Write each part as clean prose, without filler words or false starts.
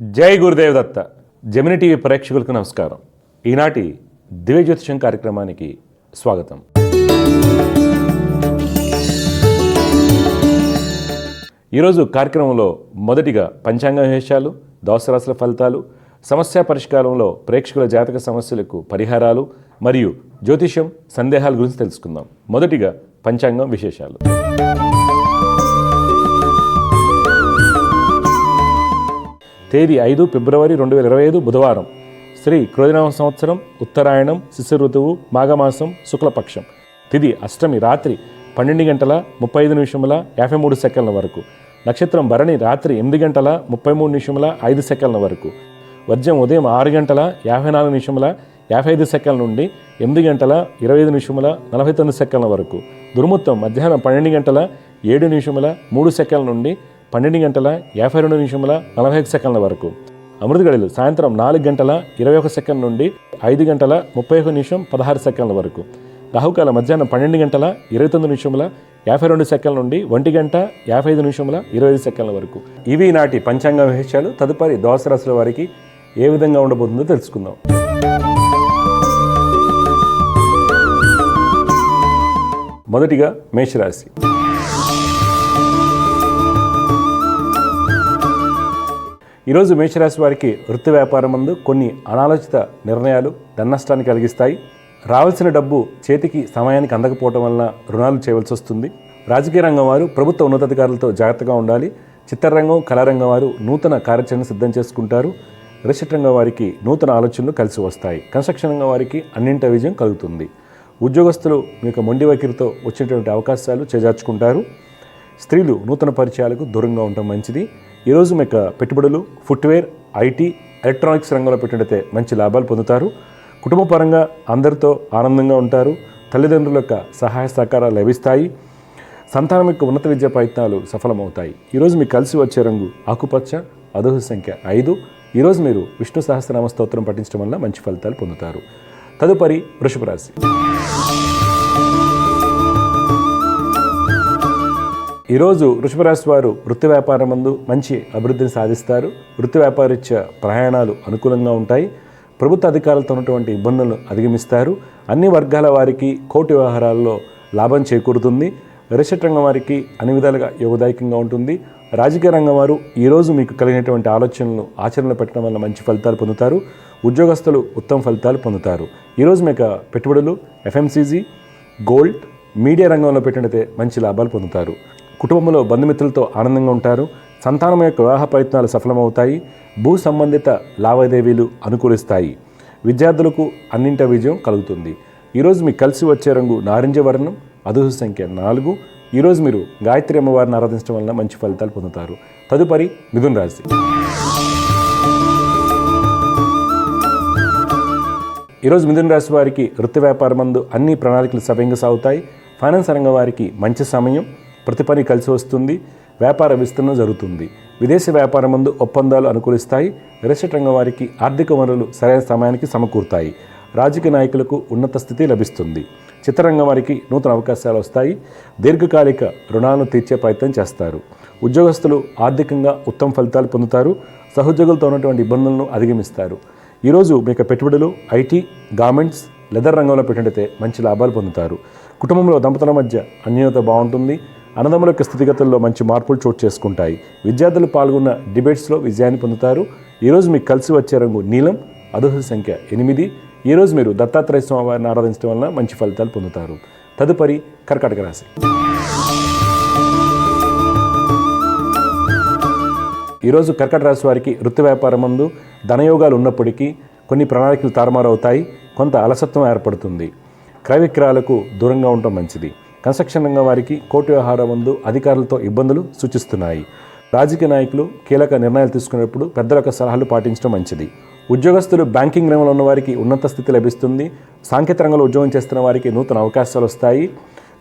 జై గురుదేవ్ దత్త. Gemini TV ప్రేక్షకులకు నమస్కారం. ఈనాటి దివ్య జ్యోతిషం కార్యక్రమానికి స్వాగతం. ఈరోజు కార్యక్రమంలో మొదటిగా పంచాంగ విశేషాలు, ద్వాదశ రాశుల ఫలితాలు, సమస్య పరిష్కారంలో ప్రేక్షకుల జాతక సమస్యలకు పరిహారాలు మరియు జ్యోతిషం సందేహాల గురించి తెలుసుకుందాం. మొదటిగా పంచాంగం విశేషాలు. తేదీ 5 ఫిబ్రవరి 2025 బుధవారం. శ్రీ క్రోధినామ సంవత్సరం, ఉత్తరాయణం, శిశిర ఋతువు, మాఘమాసం, శుక్లపక్షం. తిథి అష్టమి రాత్రి 12:35 వరకు. నక్షత్రం భరణి రాత్రి 8:33 వరకు. వర్జం ఉదయం 6:54 నుండి 8:25 వరకు. దుర్ముహూర్తం మధ్యాహ్నం 12:07 నుండి 12:52 వరకు. అమృత గడియలు సాయంత్రం 4:21 నుండి 5:31 వరకు. రాహుకాల మధ్యాహ్నం 12:29 నుండి 1:55 వరకు. ఇవి నాటి పంచాంగ విశేషాలు. తదుపరి ద్వాదశ రాశుల వారికి ఏ విధంగా ఉండబోతుందో తెలుసుకుందాం. మొదటిగా మేషరాశి. ఈరోజు మేషరాశి వారికి వృత్తి వ్యాపారం నందు కొన్ని అనాలోచిత నిర్ణయాలు ధననష్టాన్ని కలిగిస్తాయి. రావాల్సిన డబ్బు చేతికి సమయానికి అందకపోవడం వలన రుణాలు చేయవలసి వస్తుంది. రాజకీయ రంగం వారు ప్రభుత్వ ఉన్నతాధికారులతో జాగ్రత్తగా ఉండాలి. చిత్రరంగం, కళారంగం వారు నూతన కార్యాచరణ సిద్ధం చేసుకుంటారు. రిషట్ రంగం వారికి నూతన ఆలోచనలు కలిసి వస్తాయి. కన్స్ట్రక్షన్ రంగం వారికి అన్నింట విజయం కలుగుతుంది. ఉద్యోగస్తులు మీకు మొండి వైఖరితో వచ్చినటువంటి అవకాశాలు చేజార్చుకుంటారు. స్త్రీలు నూతన పరిచయాలకు దూరంగా ఉండటం మంచిది. ఈరోజు మీకు పెట్టుబడులు, ఫుట్వేర్, ఐటీ, ఎలక్ట్రానిక్స్ రంగంలో పెట్టినట్లయితే మంచి లాభాలు పొందుతారు. కుటుంబ పరంగా అందరితో ఆనందంగా ఉంటారు. తల్లిదండ్రుల యొక్క సహాయ సహకారాలు లభిస్తాయి. సంతానం యొక్క ఉన్నత విద్యా ప్రయత్నాలు సఫలమవుతాయి. ఈరోజు మీకు కలిసి వచ్చే రంగు ఆకుపచ్చ, అదృష్ట సంఖ్య 5. ఈరోజు మీరు విష్ణు సహస్రనామ స్తోత్రం పఠించడం వల్ల మంచి ఫలితాలు పొందుతారు. తదుపరి వృషభ రాశి. ఈరోజు వృషభ రాశి వారు వృత్తి వ్యాపారం నందు మంచి అభివృద్ధిని సాధిస్తారు. వృత్తి వ్యాపారరీత్యా ప్రయాణాలు అనుకూలంగా ఉంటాయి. ప్రభుత్వ అధికారులతో ఉన్నటువంటి ఇబ్బందులను అధిగమిస్తారు. అన్ని వర్గాల వారికి కోర్టు వ్యవహారాల్లో లాభం చేకూరుతుంది. రిషట్ రంగం వారికి అన్ని విధాలుగా యోగదాయకంగా ఉంటుంది. రాజకీయ రంగం వారు ఈరోజు మీకు కలిగినటువంటి ఆలోచనలను ఆచరణలో పెట్టడం వల్ల మంచి ఫలితాలు పొందుతారు. ఉద్యోగస్తులు ఉత్తమ ఫలితాలు పొందుతారు. ఈరోజు మీకు పెట్టుబడులు, ఎఫ్ఎంసీజీ, గోల్డ్, మీడియా రంగంలో పెట్టినట్లయితే మంచి లాభాలు పొందుతారు. కుటుంబంలో బంధుమిత్రులతో ఆనందంగా ఉంటారు. సంతానం యొక్క వివాహ ప్రయత్నాలు సఫలమవుతాయి. భూ సంబంధిత లావాదేవీలు అనుకూలిస్తాయి. విద్యార్థులకు అన్నింట విజయం కలుగుతుంది. ఈరోజు మీకు కలిసి వచ్చే రంగు నారింజ వర్ణం, అదృష్ట సంఖ్య 4. ఈరోజు మీరు గాయత్రి అమ్మవారిని ఆరాధించడం వలన మంచి ఫలితాలు పొందుతారు. తదుపరి మిథున రాశి. ఈరోజు మిథున రాశి వారికి వృత్తి వ్యాపారం నందు అన్ని ప్రణాళికలు సవ్యంగా సాగుతాయి. ఫైనాన్స్ రంగం వారికి మంచి సమయం, ప్రతి పని కలిసి వస్తుంది. వ్యాపార విస్తరణ జరుగుతుంది. విదేశీ వ్యాపారం నందు ఒప్పందాలు అనుకూలిస్తాయి. రిషట్ రంగం వారికి ఆర్థిక వనరులు సరైన సమయానికి సమకూరుతాయి. రాజకీయ నాయకులకు ఉన్నత స్థితి లభిస్తుంది. చిత్రరంగం వారికి నూతన అవకాశాలు వస్తాయి. దీర్ఘకాలిక రుణాలను తీర్చే ప్రయత్నం చేస్తారు. ఉద్యోగస్తులు ఆర్థికంగా ఉత్తమ ఫలితాలు పొందుతారు. సహోద్యోగులతో ఉన్నటువంటి ఇబ్బందులను అధిగమిస్తారు. ఈరోజు మీకు పెట్టుబడులు, ఐటీ, గార్మెంట్స్, లెదర్ రంగంలో పెట్టినట్లయితే మంచి లాభాలు పొందుతారు. కుటుంబంలో దంపతుల మధ్య అన్యోన్యత బాగుంటుంది. అన్నదమ్ముల యొక్క స్థితిగతుల్లో మంచి మార్పులు చోటు చేసుకుంటాయి. విద్యార్థులు పాల్గొన్న డిబేట్స్లో విజయాన్ని పొందుతారు. ఈరోజు మీకు కలిసి వచ్చే రంగు నీలం, అదృష్ట సంఖ్య 8. ఈరోజు మీరు దత్తాత్రేయ స్వామి వారిని ఆరాధించడం వలన మంచి ఫలితాలు పొందుతారు. తదుపరి కర్కాటక రాశి. ఈరోజు కర్కాటక రాశి వారికి వృత్తి వ్యాపారం నందు ధనయోగాలు ఉన్నప్పటికీ కొన్ని ప్రణాళికలు తారుమారవుతాయి. కొంత అలసత్వం ఏర్పడుతుంది. క్రయ విక్రయాలకు దూరంగా ఉండటం మంచిది. కన్స్ట్రక్షన్ రంగం వారికి కోర్టు వ్యవహారం నందు అధికారులతో ఇబ్బందులు సూచిస్తున్నాయి. రాజకీయ నాయకులు కీలక నిర్ణయాలు తీసుకునేటప్పుడు పెద్దల యొక్క సలహాలు పాటించడం మంచిది. ఉద్యోగస్తులు బ్యాంకింగ్ రంగంలో ఉన్న వారికి ఉన్నత స్థితి లభిస్తుంది. సాంకేతిక రంగంలో ఉద్యోగం చేస్తున్న వారికి నూతన అవకాశాలు వస్తాయి.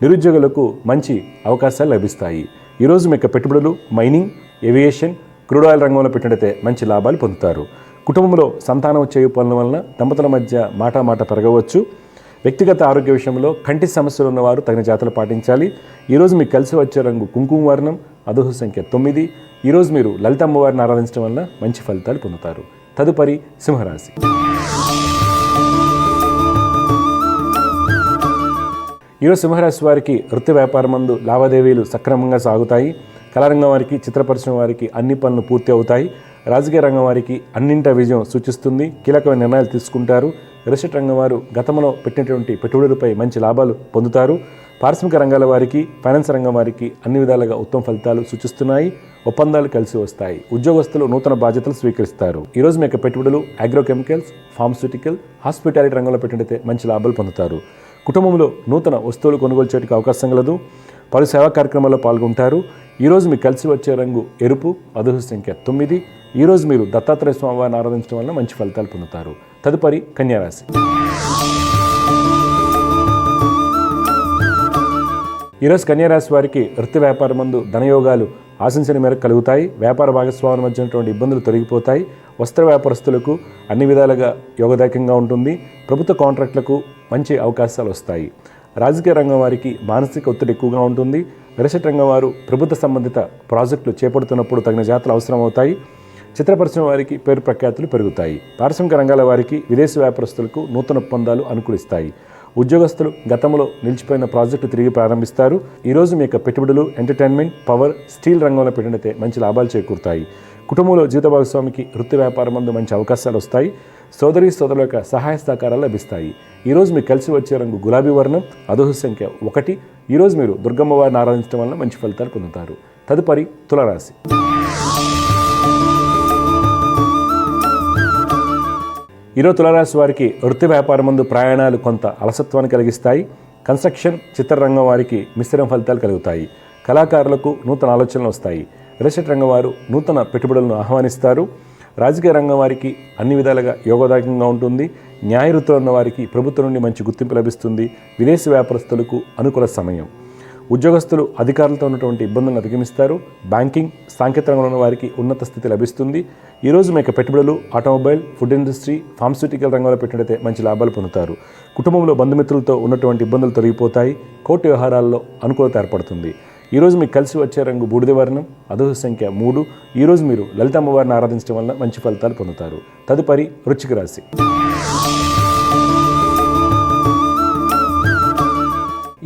నిరుద్యోగులకు మంచి అవకాశాలు లభిస్తాయి. ఈరోజు మీకు పెట్టుబడులు, మైనింగ్, ఏవియేషన్, క్రూడ్ ఆయిల్ రంగంలో పెట్టినట్లయితే మంచి లాభాలు పొందుతారు. కుటుంబంలో సంతానం చేయు పనుల వలన దంపతుల మధ్య మాట పెరగవచ్చు. వ్యక్తిగత ఆరోగ్య విషయంలో కంటి సమస్యలు ఉన్నవారు తగిన జాగ్రత్తలు పాటించాలి. ఈరోజు మీకు కలిసి వచ్చే రంగు కుంకుమ వర్ణం, అదృష్ట సంఖ్య 9. ఈరోజు మీరు లలిత అమ్మవారిని ఆరాధించడం వల్ల మంచి ఫలితాలు పొందుతారు. తదుపరి సింహరాశి. ఈరోజు సింహరాశి వారికి వృత్తి వ్యాపారమందు లావాదేవీలు సక్రమంగా సాగుతాయి. కళారంగం వారికి, చిత్ర పరిశ్రమ వారికి అన్ని పనులు పూర్తి అవుతాయి. రాజకీయ రంగం వారికి అన్నింట విజయం సూచిస్తుంది. కీలకమైన నిర్ణయాలు తీసుకుంటారు. రియల్ ఎస్టేట్ రంగం వారు గతంలో పెట్టినటువంటి పెట్టుబడులపై మంచి లాభాలు పొందుతారు. పారిశ్రామిక రంగాల వారికి, ఫైనాన్స్ రంగం వారికి అన్ని విధాలుగా ఉత్తమ ఫలితాలు సూచిస్తున్నాయి. ఒప్పందాలు కలిసి వస్తాయి. ఉద్యోగస్తులు నూతన బాధ్యతలు స్వీకరిస్తారు. ఈరోజు మీ యొక్క పెట్టుబడులు అగ్రోకెమికల్స్, ఫార్మస్యూటికల్, హాస్పిటాలిటీ రంగంలో పెట్టినట్లయితే మంచి లాభాలు పొందుతారు. కుటుంబంలో నూతన వస్తువులు కొనుగోలు చేయడానికి అవకాశం కలదు. పలు సేవా కార్యక్రమాల్లో పాల్గొంటారు. ఈరోజు మీకు కలిసి వచ్చే రంగు ఎరుపు, అదృష్ట సంఖ్య 9. ఈరోజు మీరు దత్తాత్రేయ స్వామి వారిని ఆరాధించడం వల్ల మంచి ఫలితాలు పొందుతారు. తదుపరి కన్యారాశి. ఈరోజు కన్యారాశి వారికి వృత్తి వ్యాపారమందు ధనయోగాలు ఆశించిన మేరకు కలుగుతాయి. వ్యాపార భాగస్వాముల మధ్య ఉన్నటువంటి ఇబ్బందులు తొలగిపోతాయి. వస్త్ర వ్యాపారస్తులకు అన్ని విధాలుగా యోగదాయకంగా ఉంటుంది. ప్రభుత్వ కాంట్రాక్టులకు మంచి అవకాశాలు వస్తాయి. రాజకీయ రంగం వారికి మానసిక ఒత్తిడి ఎక్కువగా ఉంటుంది. రియల్ ఎస్టేట్ రంగం వారు ప్రభుత్వ సంబంధిత ప్రాజెక్టులు చేపడుతున్నప్పుడు తగిన జాగ్రత్తలు అవసరం అవుతాయి. చిత్ర పరిశ్రమ వారికి పేరు ప్రఖ్యాతులు పెరుగుతాయి. పారిశ్రామిక రంగాల వారికి, విదేశీ వ్యాపారస్తులకు నూతన ఒప్పందాలు అనుకూలిస్తాయి. ఉద్యోగస్తులు గతంలో నిలిచిపోయిన ప్రాజెక్టు తిరిగి ప్రారంభిస్తారు. ఈరోజు మీ యొక్క పెట్టుబడులు ఎంటర్టైన్మెంట్, పవర్, స్టీల్ రంగంలో పెట్టినట్లయితే మంచి లాభాలు చేకూరుతాయి. కుటుంబంలో జీవిత భాగస్వామికి వృత్తి వ్యాపారం మందు మంచి అవకాశాలు వస్తాయి. సోదరుల యొక్క సహాయ సహకారాలు లభిస్తాయి. ఈరోజు మీకు కలిసి వచ్చే రంగు గులాబీ వర్ణం, అదృష్ట సంఖ్య 1. ఈరోజు మీరు దుర్గమ్మ వారిని ఆరాధించడం వల్ల మంచి ఫలితాలు పొందుతారు. తదుపరి తులారాశి. ఈరోజు తులారాశి వారికి వృత్తి వ్యాపారం మందు ప్రయాణాలు కొంత అలసత్వాన్ని కలిగిస్తాయి. కన్స్ట్రక్షన్, చిత్రరంగం వారికి మిశ్రమ ఫలితాలు కలుగుతాయి. కళాకారులకు నూతన ఆలోచనలు వస్తాయి. రియల్ ఎస్టేట్ రంగం వారు నూతన పెట్టుబడులను ఆహ్వానిస్తారు. రాజకీయ రంగం వారికి అన్ని విధాలుగా యోగదాయకంగా ఉంటుంది. న్యాయ వృత్తిలో ఉన్న వారికి ప్రభుత్వం నుండి మంచి గుర్తింపు లభిస్తుంది. విదేశీ వ్యాపారస్తులకు అనుకూల సమయం. ఉద్యోగస్తులు అధికారులతో ఉన్నటువంటి ఇబ్బందులను అధిగమిస్తారు. బ్యాంకింగ్, సాంకేతిక రంగంలో ఉన్న వారికి ఉన్నత స్థితి లభిస్తుంది. ఈరోజు మీ యొక్క పెట్టుబడులు ఆటోమొబైల్, ఫుడ్ ఇండస్ట్రీ, ఫార్మస్యూటికల్ రంగంలో పెట్టినట్లయితే మంచి లాభాలు పొందుతారు. కుటుంబంలో బంధుమిత్రులతో ఉన్నటువంటి ఇబ్బందులు తొలగిపోతాయి. కోర్టు వ్యవహారాల్లో అనుకూలత ఏర్పడుతుంది. ఈరోజు మీకు కలిసి వచ్చే రంగు బూడిద వర్ణం, అదృష్ట సంఖ్య 3. ఈరోజు మీరు లలిత అమ్మవారిని ఆరాధించడం వల్ల మంచి ఫలితాలు పొందుతారు. తదుపరి వృశ్చిక రాశి.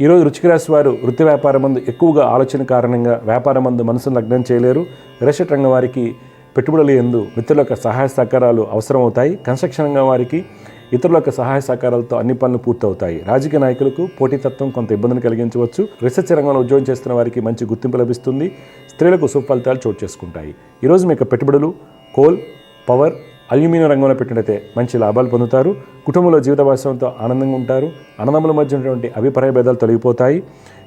ఈరోజు వృశ్చిక రాశి వారు వృత్తి వ్యాపారం మందు ఎక్కువగా ఆలోచన కారణంగా వ్యాపారం మందు మనసును లగ్నం చేయలేరు. రియల్ ఎస్టేట్ రంగం వారికి పెట్టుబడుల యందు మిత్రుల యొక్క సహాయ సహకారాలు అవసరమవుతాయి. కన్స్ట్రక్షన్ రంగం వారికి ఇతరుల యొక్క సహాయ సహకారాలతో అన్ని పనులు పూర్తవుతాయి. రాజకీయ నాయకులకు పోటీతత్వం కొంత ఇబ్బందిని కలిగించవచ్చు. రీసెర్చ్ రంగంలో ఉద్యోగం చేస్తున్న వారికి మంచి గుర్తింపు లభిస్తుంది. స్త్రీలకు సుఫలితాలు చోటు చేసుకుంటాయి. ఈరోజు మీ యొక్క పెట్టుబడులు కోల్, పవర్, అల్యూమినియం రంగంలో పెట్టినట్లయితే మంచి లాభాలు పొందుతారు. కుటుంబంలో జీవిత భాగస్వామితో ఆనందంగా ఉంటారు. అన్నదమ్ముల మధ్య ఉన్నటువంటి అభిప్రాయ భేదాలు తొలగిపోతాయి.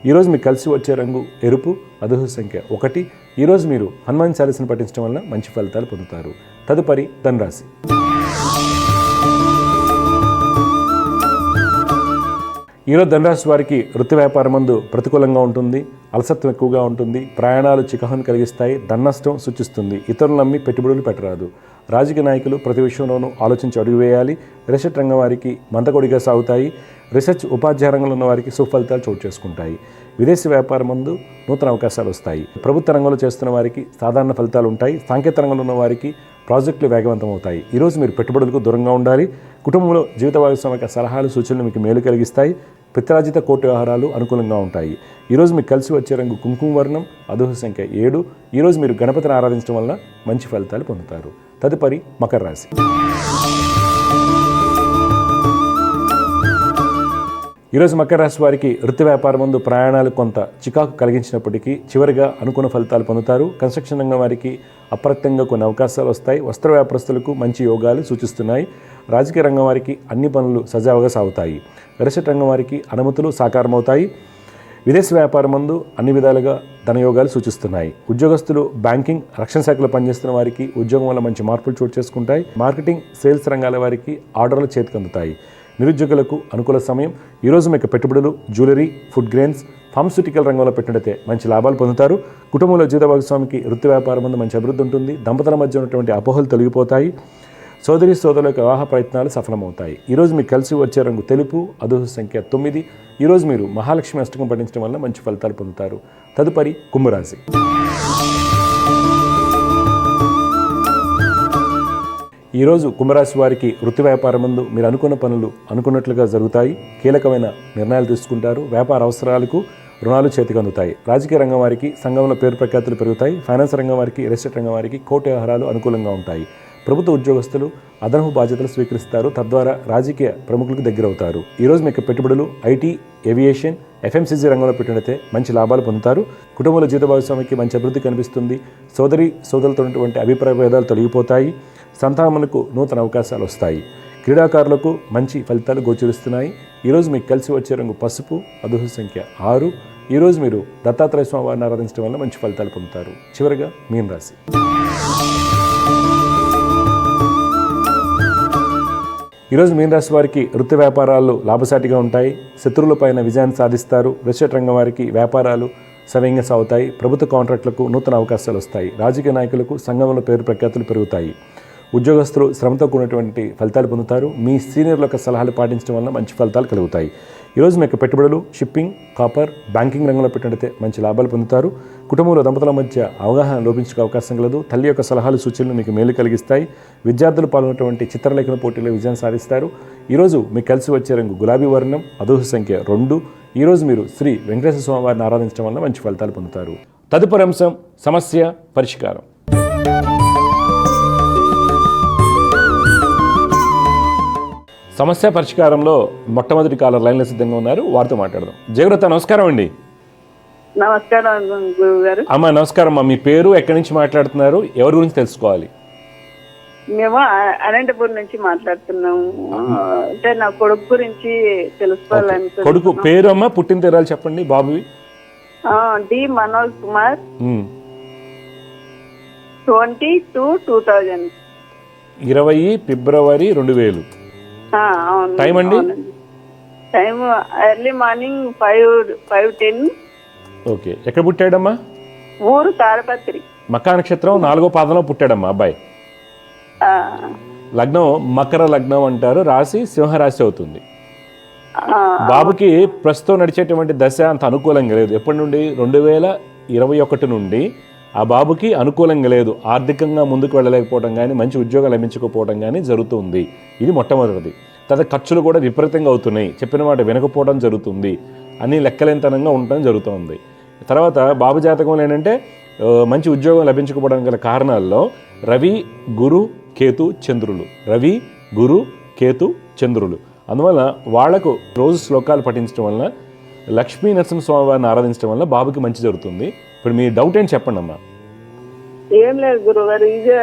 ఈరోజు మీకు కలిసి వచ్చే రంగు ఎరుపు, అదృష్ట సంఖ్య 1. ఈరోజు మీరు హనుమాన్ చాలీసాను పఠించడం వల్ల మంచి ఫలితాలు పొందుతారు. తదుపరి ధనురాశి. ఈరోజు ధనురాశి వారికి వృత్తి వ్యాపారం మందు ప్రతికూలంగా ఉంటుంది. అలసత్వం ఎక్కువగా ఉంటుంది. ప్రయాణాలు చికాకును కలిగిస్తాయి. ధననష్టం సూచిస్తుంది. ఇతరులు నమ్మి పెట్టుబడులు పెట్టరాదు. రాజకీయ నాయకులు ప్రతి విషయంలోనూ ఆలోచించి అడుగు వేయాలి. రియల్ ఎస్టేట్ రంగం వారికి మందకొడిగా సాగుతాయి. రీసెర్చ్, ఉపాధ్యాయ రంగంలో ఉన్న వారికి సుఫలితాలు చోటు చేసుకుంటాయి. విదేశీ వ్యాపారం మందు నూతన అవకాశాలు వస్తాయి. ప్రభుత్వ రంగంలో చేస్తున్న వారికి సాధారణ ఫలితాలు ఉంటాయి. సాంకేతిక రంగంలో ఉన్న వారికి ప్రాజెక్టులు వేగవంతం అవుతాయి. ఈరోజు మీరు పెట్టుబడులకు దూరంగా ఉండాలి. కుటుంబంలో జీవిత భాగస్వామి సలహాలు, సూచనలు మీకు మేలు కలిగిస్తాయి. పిత్రార్జిత కోర్టు వ్యవహారాలు అనుకూలంగా ఉంటాయి. ఈరోజు మీకు కలిసి వచ్చే రంగు కుంకుమ వర్ణం, అదృష్ట సంఖ్య 7. ఈరోజు మీరు గణపతిని ఆరాధించడం వల్ల మంచి ఫలితాలు పొందుతారు. తదుపరి మకర రాశి. ఈరోజు మకర రాశి వారికి వృత్తి వ్యాపారం ముందు ప్రయాణాలు కొంత చికాకు కలిగించినప్పటికీ చివరిగా అనుకున్న ఫలితాలు పొందుతారు. కన్స్ట్రక్షన్ రంగం వారికి అప్రత్యంగా కొన్ని అవకాశాలు వస్తాయి. వస్త్ర వ్యాపారస్తులకు మంచి యోగాలు సూచిస్తున్నాయి. రాజకీయ రంగం వారికి అన్ని పనులు సజావుగా సాగుతాయి. రియల్ ఎస్టేట్ రంగం వారికి అనుమతులు సాకారమవుతాయి. విదేశీ వ్యాపారం మందు అన్ని విధాలుగా ధనయోగాలు సూచిస్తున్నాయి. ఉద్యోగస్తులు బ్యాంకింగ్, రక్షణ శాఖలో పనిచేస్తున్న వారికి ఉద్యోగం వల్ల మంచి మార్పులు చోటు చేసుకుంటాయి. మార్కెటింగ్, సేల్స్ రంగాల వారికి ఆర్డర్లు చేతికి అందుతాయి. నిరుద్యోగులకు అనుకూల సమయం. ఈరోజు మీకు పెట్టుబడులు జ్యువెలరీ, ఫుడ్ గ్రెయిన్స్, ఫార్మస్యూటికల్ రంగంలో పెట్టినట్లయితే మంచి లాభాలు పొందుతారు. కుటుంబంలో జీవిత భాగస్వామికి వృత్తి వ్యాపారం ముందు మంచి అభివృద్ధి ఉంటుంది. దంపతుల మధ్య ఉన్నటువంటి అపోహలు తొలగిపోతాయి. సోదరుల యొక్క వివాహ ప్రయత్నాలు సఫలమవుతాయి. ఈరోజు మీకు కలిసి వచ్చే రంగు తెలుపు, అదృష్ట సంఖ్య 9. ఈరోజు మీరు మహాలక్ష్మి అష్టకం పఠించడం వల్ల మంచి ఫలితాలు పొందుతారు. తదుపరి కుంభరాశి. ఈరోజు కుంభరాశి వారికి వృత్తి వ్యాపారమందు మీరు అనుకున్న పనులు అనుకున్నట్లుగా జరుగుతాయి. కీలకమైన నిర్ణయాలు తీసుకుంటారు. వ్యాపార అవసరాలకు రుణాలు చేతికి అందుతాయి. రాజకీయ రంగం వారికి సంఘంలో పేరు ప్రఖ్యాతులు పెరుగుతాయి. ఫైనాన్స్ రంగం వారికి, ఎస్టేట్ రంగం వారికి కోర్టు వ్యవహారాలు అనుకూలంగా ఉంటాయి. ప్రభుత్వ ఉద్యోగస్తులు అదనపు బాధ్యతలు స్వీకరిస్తారు. తద్వారా రాజకీయ ప్రముఖులకు దగ్గరవుతారు. ఈరోజు మీకు పెట్టుబడులు ఐటీ, ఏవియేషన్, ఎఫ్ఎంసీజీ రంగంలో పెట్టినట్లయితే మంచి లాభాలు పొందుతారు. కుటుంబంలో జీవిత భాగస్వామికి మంచి అభివృద్ధి కనిపిస్తుంది. సోదరులతో ఉన్నటువంటి అభిప్రాయ భేదాలు తొలగిపోతాయి. సంతానములకు నూతన అవకాశాలు వస్తాయి. క్రీడాకారులకు మంచి ఫలితాలు గోచరిస్తున్నాయి. ఈరోజు మీకు కలిసి వచ్చే రంగు పసుపు, అదృష్ట సంఖ్య 6. ఈరోజు మీరు దత్తాత్రేయ స్వామి వారిని ఆరాధించడం వల్ల మంచి ఫలితాలు పొందుతారు. చివరిగా మీన రాశి. ఈరోజు మీన రాశి వారికి వృత్తి వ్యాపారాలు లాభసాటిగా ఉంటాయి. శత్రువులపైన విజయాన్ని సాధిస్తారు. రిజిస్ట్రేట్ రంగం వారికి వ్యాపారాలు సవ్యంగా సాగుతాయి. ప్రభుత్వ కాంట్రాక్టులకు నూతన అవకాశాలు వస్తాయి. రాజకీయ నాయకులకు సంఘంలో పేరు ప్రఖ్యాతులు పెరుగుతాయి. ఉద్యోగస్తులు శ్రమతో కూడినటువంటి ఫలితాలు పొందుతారు. మీ సీనియర్ల యొక్క సలహాలు పాటించడం వల్ల మంచి ఫలితాలు కలుగుతాయి. ఈరోజు మీకు పెట్టుబడులు షిప్పింగ్, కాపర్, బ్యాంకింగ్ రంగంలో పెట్టినట్లయితే మంచి లాభాలు పొందుతారు. కుటుంబంలో దంపతుల మధ్య అవగాహన లోపించే అవకాశం కలదు. తల్లి యొక్క సలహాలు, సూచనలు మీకు మేలు కలిగిస్తాయి. విద్యార్థులు పాల్గొన్నటువంటి చిత్రలేఖన పోటీలో విజయం సాధిస్తారు. ఈరోజు మీకు కలిసి వచ్చే రంగు గులాబీ వర్ణం, అదృష్ట సంఖ్య 2. ఈరోజు మీరు శ్రీ వెంకటేశ్వర స్వామి వారిని ఆరాధించడం వల్ల మంచి ఫలితాలు పొందుతారు. తదుపరి అంశం సమస్య పరిష్కారం. సమస్య పరిష్కారంలో మొట్టమొదటి కాలర్ లైన్లో సిద్ధంగా ఉన్నారు. వారితో మాట్లాడదాం. జయవ్రత, నమస్కారం అండి. నమస్కారం గురువు గారు. అమ్మా నమస్కారం అమ్మా. మీ పేరు, ఎక్కడి నుంచి మాట్లాడుతున్నారు, ఎవరి గురించి తెలుసుకోవాలి? మేము అనంతపురం నుంచి మాట్లాడుతున్నాము. అంటే నా కొడుకు గురించి తెలుసుకోవాలని. కొడుకు పేరు అమ్మా, పుట్టిన తేరాలు చెప్పండి. బాబువి డి మనోజ్ కుమార్, 22/2000. 20 ఫిబ్రవరి 2000. టైం అండి? Time early morning 5:10. ఓకే. ఎక్కడ పుట్టాడమ్మా? ఊరు తాడపత్రి. మకా నక్షత్రం 4వ పాదంలో పుట్టాడమ్మా అబ్బాయి. లగ్నం మకర లగ్నం అంటారు. రాశి సింహరాశి అవుతుంది. బాబుకి ప్రస్తుతం నడిచేటువంటి దశ అంత అనుకూలంగా లేదు. ఎప్పటి నుండి? 2021 నుండి ఆ బాబుకి అనుకూలంగా లేదు. ఆర్థికంగా ముందుకు వెళ్ళలేకపోవడం కానీ, మంచి ఉద్యోగం లభించకపోవడం కానీ జరుగుతుంది. ఇది మొట్టమొదటిది. తర్వాత ఖర్చులు కూడా విపరీతంగా అవుతున్నాయి. చెప్పిన మాట వినకపోవడం జరుగుతుంది. అన్ని లెక్కలేనితనంగా ఉండటం జరుగుతుంది. తర్వాత బాబు జాతకంలో ఏంటంటే మంచి ఉద్యోగం లభించకపోవడానికి గల కారణాల్లో రవి, గురు, కేతు, చంద్రులు. రవి, గురు, కేతు, చంద్రులు. అందువల్ల వాళ్లకు రోజు శ్లోకాలు పఠించడం వల్ల, లక్ష్మీ నరసింహస్వామి వారిని ఆరాధించడం వల్ల బాబుకి మంచి జరుగుతుంది. ఇప్పుడు మీ డౌట్ ఏంటి చెప్పండి అమ్మా. ఏం లేదు గురుగారు, ఇది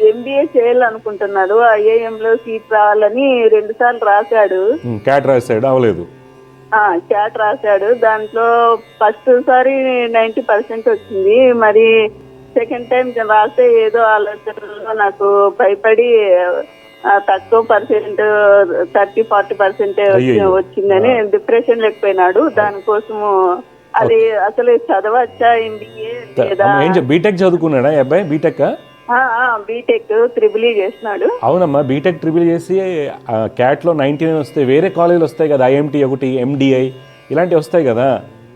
ఎంబీఏ చేయాలనుకుంటున్నాడు. ఐఐఎంలో సీట్ రావాలని 2 సార్లు రాశాడు. క్యాట్ రాశాడు, అవలేదు. క్యాట్ రాశాడు. దాంట్లో ఫస్ట్ సారి 90% వచ్చింది. మరి సెకండ్ టైం రాస్తే ఏదో ఆలోచనలో నాకు భయపడి తక్కువ పర్సెంట్ 30-40% వచ్చిందని డిప్రెషన్ లేకపోయినాడు. దానికోసము అది అసలు చదవచ్చా ఎంబీఏ లేదా? బీటెక్ చదువుకున్నాడా అబ్బాయి? బీటెక్ బీటెక్ త్రిబుల్ చేసినాడు. అవునమ్మా, బీటెక్ త్రిబుల్ చేసి క్యాట్లో 99 వస్తాయి. వేరే కాలేజీలు వస్తాయి కదా, ఐఎంటీ ఒకటి, ఎండిఐ ఇలాంటివి వస్తాయి కదా,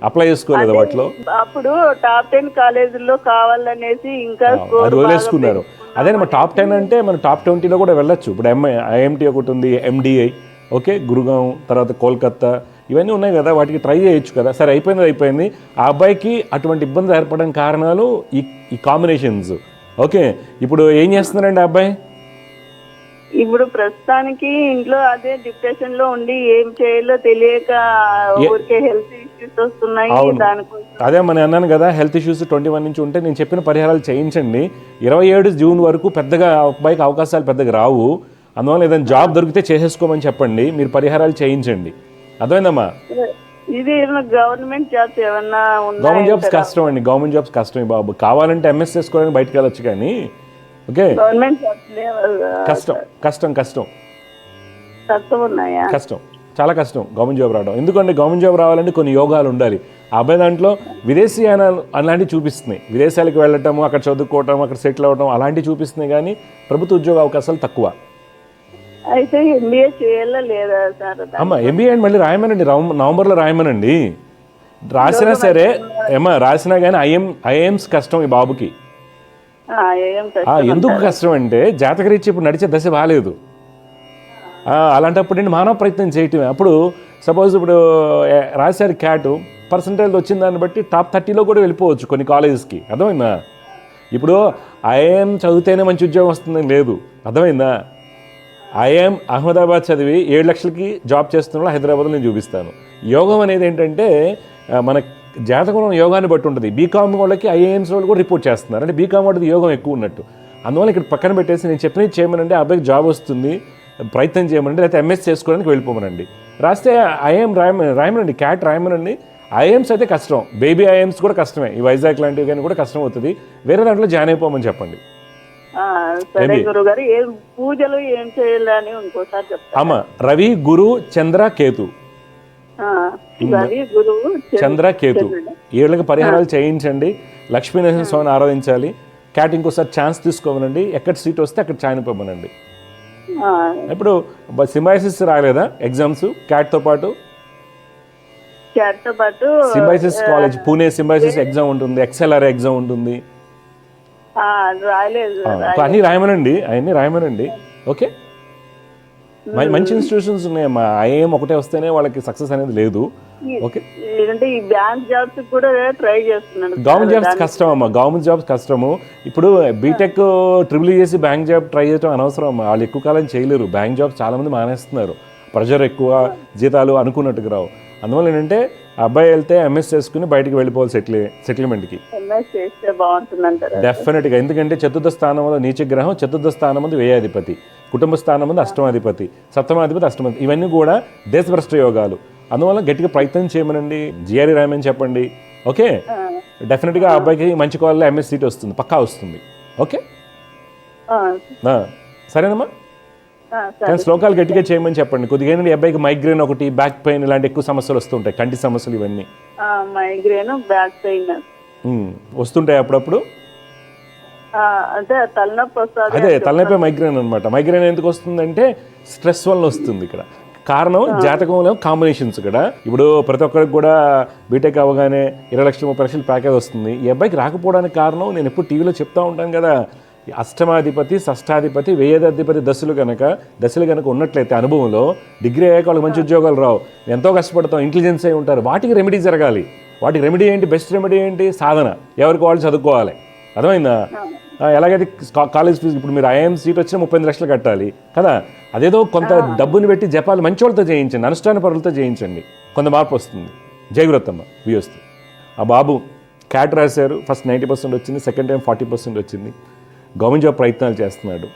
అప్లై చేసుకోలేదు వాటిలో. అప్పుడు టాప్ 10 కాలేజీల్లో కావాలనేసి ఇంకా అది వదిలేసుకున్నారు. అదేనమ్మా, టాప్ 10 అంటే మన టాప్ 20లో కూడా వెళ్ళొచ్చు. ఇప్పుడు ఐఎంటీ ఒకటి ఉంది, ఎండిఐ, ఓకే, గురుగాం, తర్వాత కోల్కత్తా, ఇవన్నీ ఉన్నాయి కదా, వాటికి ట్రై చేయొచ్చు కదా. సరే, అయిపోయింది. ఆ అబ్బాయికి అటువంటి ఇబ్బందులు ఏర్పడడానికి కారణాలు ఈ కాంబినేషన్స్. ఓకే, ఇప్పుడు ఏం చేస్తున్నారండి ఆ అబ్బాయి? ఇప్పుడు ప్రస్తుతానికి ఇంట్లో అదే డిప్రెషన్ లో ఉండి ఏం చేయాలో తెలియక ఊరికే హెల్త్ ఇష్యూస్ వస్తున్నాయి. దానికోసం అదే మనం అన్నాను కదా, హెల్త్ ఇష్యూస్ 21 నుంచి ఉంటే నేను చెప్పిన పరిహారాలు చేయించండి. 27 జూన్ వరకు పెద్దగా అబ్బాయికి అవకాశాలు పెద్దగా రావు. అందువల్ల ఏదైనా జాబ్ దొరికితే చేసేసుకోమని చెప్పండి, మీరు పరిహారాలు చేయించండి. అర్థమైందమ్మా? ఇది గవర్నమెంట్ జాబ్స్ ఏమన్నా? గవర్నమెంట్ జాబ్స్ కష్టం అండి. గవర్నమెంట్ జాబ్స్ కష్టమే బాబు. కావాలంటే ఎంఎస్ చేసుకోవడానికి బయటకు వెళ్ళొచ్చు కానీ, ఓకే, కష్టం చాలా కష్టం గవర్నమెంట్ జాబ్ రావడం. ఎందుకంటే గవర్నమెంట్ జాబ్ రావాలంటే కొన్ని యోగాలు ఉండాలి. ఆ అబ్బాయి దాంట్లో విదేశీయానాలు అలాంటివి చూపిస్తున్నాయి. విదేశాలకు వెళ్ళటము, అక్కడ చదువుకోవటం, అక్కడ సెటిల్ అవ్వడం అలాంటివి చూపిస్తున్నాయి కానీ ప్రభుత్వ ఉద్యోగ అవకాశాలు తక్కువ. అయితే ఎంబీఏ చేయాలా లేదా సార్? అమ్మ, ఎంబీఏ మళ్ళీ రాయమనండి, నవంబర్లో రాయమనండి. రాసినా సరే రాసినా కానీ ఐఎమ్స్ కష్టం ఈ బాబుకి. ఏం కష్టం ఎందుకు కష్టం అంటే జాతకరీత్యా ఇప్పుడు నడిచే దశ బాగాలేదు. అలాంటప్పుడు నేను మానవ ప్రయత్నం చేయటమే. అప్పుడు సపోజ్ ఇప్పుడు రాశారు క్యాట్ పర్సంటేజ్ వచ్చిన దాన్ని బట్టి టాప్ 30లో కూడా వెళ్ళిపోవచ్చు కొన్ని కాలేజెస్కి. అర్థమైందా? ఇప్పుడు ఐఏఎం చదివితేనే మంచి ఉద్యోగం వస్తుందని లేదు. అర్థమైందా? ఐఏఎం అహ్మదాబాద్ చదివి 7 లక్షలకి జాబ్ చేస్తున్న హైదరాబాద్లో నేను చూపిస్తాను. యోగం అనేది ఏంటంటే మన జాతకంలో యోగాన్ని బట్టి ఉంటుంది. బీకామ్ వాళ్ళకి ఐఏఎంస్ వాళ్ళు కూడా రిపోర్ట్ చేస్తున్నారు, అంటే బీకామ్ వాడికి యోగం ఎక్కువ ఉన్నట్టు. అందువల్ల ఇక్కడ పక్కన పెట్టేసి నేను చెప్పినది చేయమనండి, అబ్బాయికి జాబ్ వస్తుంది ప్రయత్నం చేయమనండి, లేకపోతే ఎంఎస్ చేసుకోవడానికి వెళ్ళిపోమనండి. రాస్తే ఐఏఎం రాయమనండి, క్యాట్ రాయమనండి. ఐఏఎంస్ అయితే కష్టం, బేబీ ఐఏఎంస్ కూడా కష్టమే. ఈ వైజాగ్ లాంటివి కానీ కూడా కష్టం అవుతుంది. వేరే దాంట్లో జాయిన్ అయిపోమని చెప్పండి. సరే గురుగారు, ఏం పూజలు ఏం చేయాలని ఇంకోసారి చెప్తాను. అమ్మ రవి, గురు, చంద్ర, కేతు. రవి, గురువు, చంద్ర, కేతు వీళ్ళకి పరిహారాలు చేయించండి. లక్ష్మీనరసింహ స్వామిని ఆరాధించాలి. క్యాట్ ఇంకోసారి ఛాన్స్ తీసుకోమనండి, ఎక్కడ సీట్ వస్తే అక్కడ జాయిన్ అయిపోమనండి. ఇప్పుడు సింబాయిసిస్ రాలేదా ఎగ్జామ్స్ క్యాట్తో పాటు? సింబాయిసిస్ కాలేజ్ పూణే సింబాయిసిస్ ఎగ్జామ్ ఉంటుంది, ఎక్స్ఎల్ఆర్ ఎగ్జామ్ ఉంటుంది. అన్నీ రాయమనండి. ఓకే, మంచి ఇన్స్టిట్యూషన్స్ ఉన్నాయమ్మా. ఐఏఎం ఒకటే వస్తేనే వాళ్ళకి సక్సెస్ అనేది లేదు. ఓకే, గవర్నమెంట్ జాబ్స్ కష్టం అమ్మా, గవర్నమెంట్ జాబ్స్ కష్టము. ఇప్పుడు బీటెక్ ట్రిపుల్ చేసి బ్యాంక్ జాబ్ ట్రై చేయడం అనవసరం అమ్మా. వాళ్ళు ఎక్కువ కాలం చేయలేరు. బ్యాంక్ జాబ్ చాలా మంది మానేస్తున్నారు, ప్రెషర్ ఎక్కువ, జీతాలు అనుకున్నట్టుగా రావు. అందువల్ల ఏంటంటే అబ్బాయి వెళ్తే ఎంఎస్ చేసుకుని బయటికి వెళ్ళిపోవాలి సెటిల్మెంట్కి డెఫినెట్గా. ఎందుకంటే చతుర్థ స్థానంలో నీచగ్రహం, చతుర్థ స్థానం ముందు వ్యయాధిపతి, కుటుంబ స్థానం ముందు అష్టమాధిపతి, సప్తమాధిపతి, అష్టమాధిపతి, ఇవన్నీ కూడా దేశభ్రష్ట యోగాలు. అందువల్ల గట్టిగా ప్రయత్నం చేయమనండి, జిఆర్ఈ రాయమని చెప్పండి. ఓకే, డెఫినెట్గా ఆ అబ్బాయికి మంచి కాలేజ్లో ఎంఎస్ సీట్ వస్తుంది, పక్కా వస్తుంది. ఓకే సరేనమ్మా. కానీ శ్లోకాలు గట్టిగా చేయమని చెప్పండి కొద్దిగా. ఏంటంటే అబ్బాయికి మైగ్రేన్ ఒకటి, బ్యాక్ పెయిన్ ఇలాంటి ఎక్కువ సమస్యలు వస్తుంటాయి, కంటి సమస్యలు ఇవన్నీ మైగ్రేన్, బ్యాక్ పెయిన్ వస్తుంటాయి అప్పుడప్పుడు. అదే తలనొప్పి మైగ్రేన్ అనమాట. మైగ్రేన్ ఎందుకు వస్తుందంటే స్ట్రెస్ వల్ల వస్తుంది. ఇక్కడ కారణం జాతకంలో కాంబినేషన్స్. ఇక్కడ ఇప్పుడు ప్రతి ఒక్కరికి కూడా బీటెక్ అవ్వగానే 20 లక్షలు 30 లక్షలు ప్యాకేజ్ వస్తుంది. ఈ అబ్బాయికి రాకపోవడానికి కారణం నేను ఎప్పుడు టీవీలో చెప్తా ఉంటాను కదా, అష్టమాధిపతి, షష్టాధిపతి, వ్యయాధిపతి దశలు కనుక ఉన్నట్లయితే అనుభవంలో డిగ్రీ అయ్యాక వాళ్ళకి మంచి ఉద్యోగాలు రావు. ఎంతో కష్టపడతాం, ఇంటెలిజెన్స్ అయి ఉంటారు. వాటికి రెమెడీ జరగాలి. వాటికి రెమెడీ ఏంటి? బెస్ట్ రెమెడీ ఏంటి? సాధన. ఎవరికి వాళ్ళు చదువుకోవాలి. అర్థమైందా? ఎలాగైతే కాలేజ్ ఫీజు ఇప్పుడు మీరు ఐఏఎం సీట్ వచ్చినా 35 లక్షలు కట్టాలి కదా. అదేదో కొంత డబ్బుని పెట్టి జపాలు మంచి వాళ్ళతో చేయించండి, అనుష్ఠాన పరులతో చేయించండి, కొంత మార్పు వస్తుంది. జయగురత్తమ్మ వియోస్తు. ఆ బాబు క్యాట్ రాశారు, ఫస్ట్ 90% వచ్చింది, సెకండ్ టైం 40% వచ్చింది. గవర్నమెంట్ జాబ్ ప్రయత్నాలు చేస్తున్నాడు.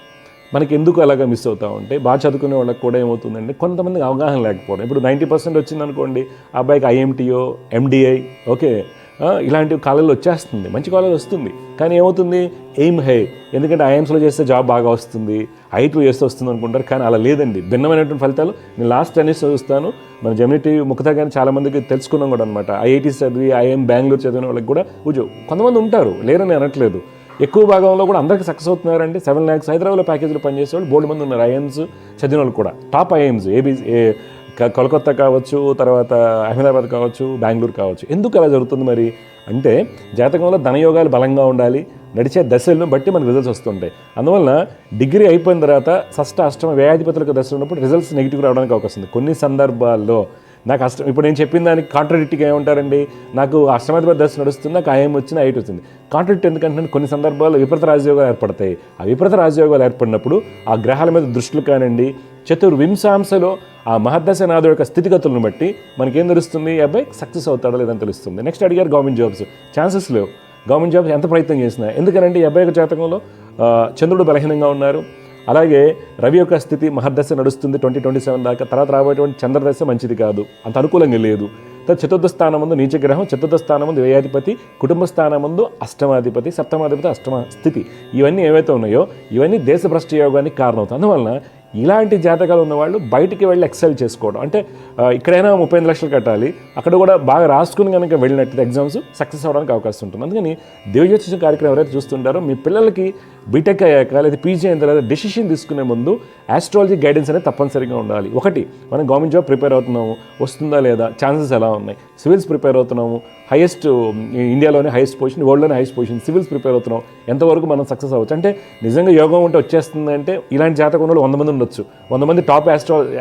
మనకి ఎందుకు అలాగా మిస్ అవుతా ఉంటే బాగా చదువుకునే వాళ్ళకి కూడా ఏమవుతుందంటే కొంతమందికి అవగాహన లేకపోవడం. ఇప్పుడు 90% వచ్చిందనుకోండి, ఆ అబ్బాయికి ఐఎంటీఓ, ఎండిఐ, ఓకే ఇలాంటి కాలేజీలో వచ్చేస్తుంది, మంచి కాలేజ్ వస్తుంది. కానీ ఏమవుతుంది? ఎయిమ్ హై, ఎందుకంటే ఐఎమ్స్లో చేస్తే జాబ్ బాగా వస్తుంది, ఐటీలో చేస్తే వస్తుంది అనుకుంటారు. కానీ అలా లేదండి, భిన్నమైనటువంటి ఫలితాలు. నేను లాస్ట్ 10 years చూస్తాను, మన జెమినీ టీవీ ముఖత కానీ చాలామందికి తెలుసుకున్నాం కూడా అనమాట. ఐఐటీస్ చదివి ఐఎం బెంగళూరు చదివిన వాళ్ళకి కూడా కొంతమంది ఉంటారు, లేరని అనట్లేదు. ఎక్కువ భాగంలో కూడా అందరికీ సక్సెస్ అవుతున్నారండి. 7 lakhs హైదరాబాద్లో ప్యాకేజీలు పనిచేసే వాళ్ళు బోల్డ్ మంది ఉన్నారు. ఐఎమ్స్ చదివిన వాళ్ళు కూడా, టాప్ ఐఎమ్స్, కోల్కత్తా కావచ్చు, తర్వాత అహ్మదాబాద్ కావచ్చు, బెంగళూరు కావచ్చు. ఎందుకు అలా జరుగుతుంది మరి అంటే జాతకంలో ధనయోగాలు బలంగా ఉండాలి, నడిచే దశలను బట్టి మనకు రిజల్ట్స్ వస్తుంటాయి. అందువల్ల డిగ్రీ అయిపోయిన తర్వాత షష్ట అష్టమ వ్యయాధిపతులకు దశ ఉన్నప్పుడు రిజల్ట్స్ నెగిటివ్ రావడానికి అవకాశం ఉంది. కొన్ని సందర్భాల్లో నాకు ఇప్పుడు నేను చెప్పిన దానికి కాంట్రాడిక్ట్గా ఏమంటారండి, నాకు అష్టమాధిపతి దశ నడుస్తుంది, నాకు ఐఎం వచ్చింది, ఐటీ వచ్చింది. కాంట్రాడిక్ట్ ఎందుకంటే కొన్ని సందర్భాల్లో విపరీత రాజయోగాలు ఏర్పడతాయి. ఆ విపరీత రాజయోగాలు ఏర్పడినప్పుడు ఆ గ్రహాల మీద దృష్టిలు కానివ్వండి, చతుర్వింశాంశలో ఆ మహద్దశ నాథుడు యొక్క స్థితిగతులను బట్టి మనకేం తెలుస్తుంది, ఈ అబ్బాయి సక్సెస్ అవుతాడో లేదని తెలుస్తుంది. నెక్స్ట్ అడిగారు గవర్నమెంట్ జాబ్స్, ఛాన్సెస్ లేవు. గవర్నమెంట్ జాబ్స్ ఎంత ప్రయత్నం చేసినా, ఎందుకంటే ఈ అబ్బాయి యొక్క జాతకంలో చంద్రుడు బలహీనంగా ఉన్నారు. అలాగే రవి యొక్క స్థితి మహద్దశ నడుస్తుంది 2027 దాకా. తర్వాత రాబోయేటువంటి చంద్రదశ మంచిది కాదు, అంత అనుకూలంగా లేదు. చతుర్థ స్థానం ముందు నీచగ్రహం, చతుర్థ స్థానం ముందు వ్యయాధిపతి, కుటుంబ స్థానం ముందు అష్టమాధిపతి, సప్తమాధిపతి, అష్టమ స్థితి, ఇవన్నీ ఏవైతే ఉన్నాయో ఇవన్నీ దేశభ్రష్ట యోగానికి కారణమవుతాయి. అందువలన ఇలాంటి జాతకాలు ఉన్నవాళ్ళు బయటికి వెళ్ళి ఎక్సెల్ చేసుకోవడం, అంటే ఇక్కడైనా 35 లక్షలు కట్టాలి, అక్కడ కూడా బాగా రాసుకుని కనుక వెళ్ళినట్టు ఎగ్జామ్స్ సక్సెస్ అవ్వడానికి అవకాశం ఉంటుంది. అందుకని దివ్యజ్యోతిషం కార్యక్రమం ఎవరైతే చూస్తుంటారో మీ పిల్లలకి బీటెక్ అయ్యాక లేదా పీజీ అయిన తర్వాత డెసిషన్ తీసుకునే ముందు ఆస్ట్రాలజీ గైడెన్స్ అనేది తప్పనిసరిగా ఉండాలి. ఒకటి, మనం గవర్నమెంట్ జాబ్ ప్రిపేర్ అవుతున్నాము, వస్తుందా లేదా, ఛాన్సెస్ ఎలా ఉన్నాయి, సివిల్స్ ప్రిపేర్ అవుతున్నాము, హైయెస్ట్ ఇండియాలోనే హైయెస్ట్ పొజిషన్, వరల్డ్లోనే హైయెస్ట్ పొజిషన్, సివిల్స్ ప్రిపేర్ అవుతున్నాం, ఎంతవరకు మనం సక్సెస్ అవ్వచ్చు. అంటే నిజంగా యోగం ఉంటే వచ్చేస్తుంది అంటే ఇలాంటి జాతకం ఉన్న వాళ్ళు 100 మంది ఉండొచ్చు, 100 మంది టాప్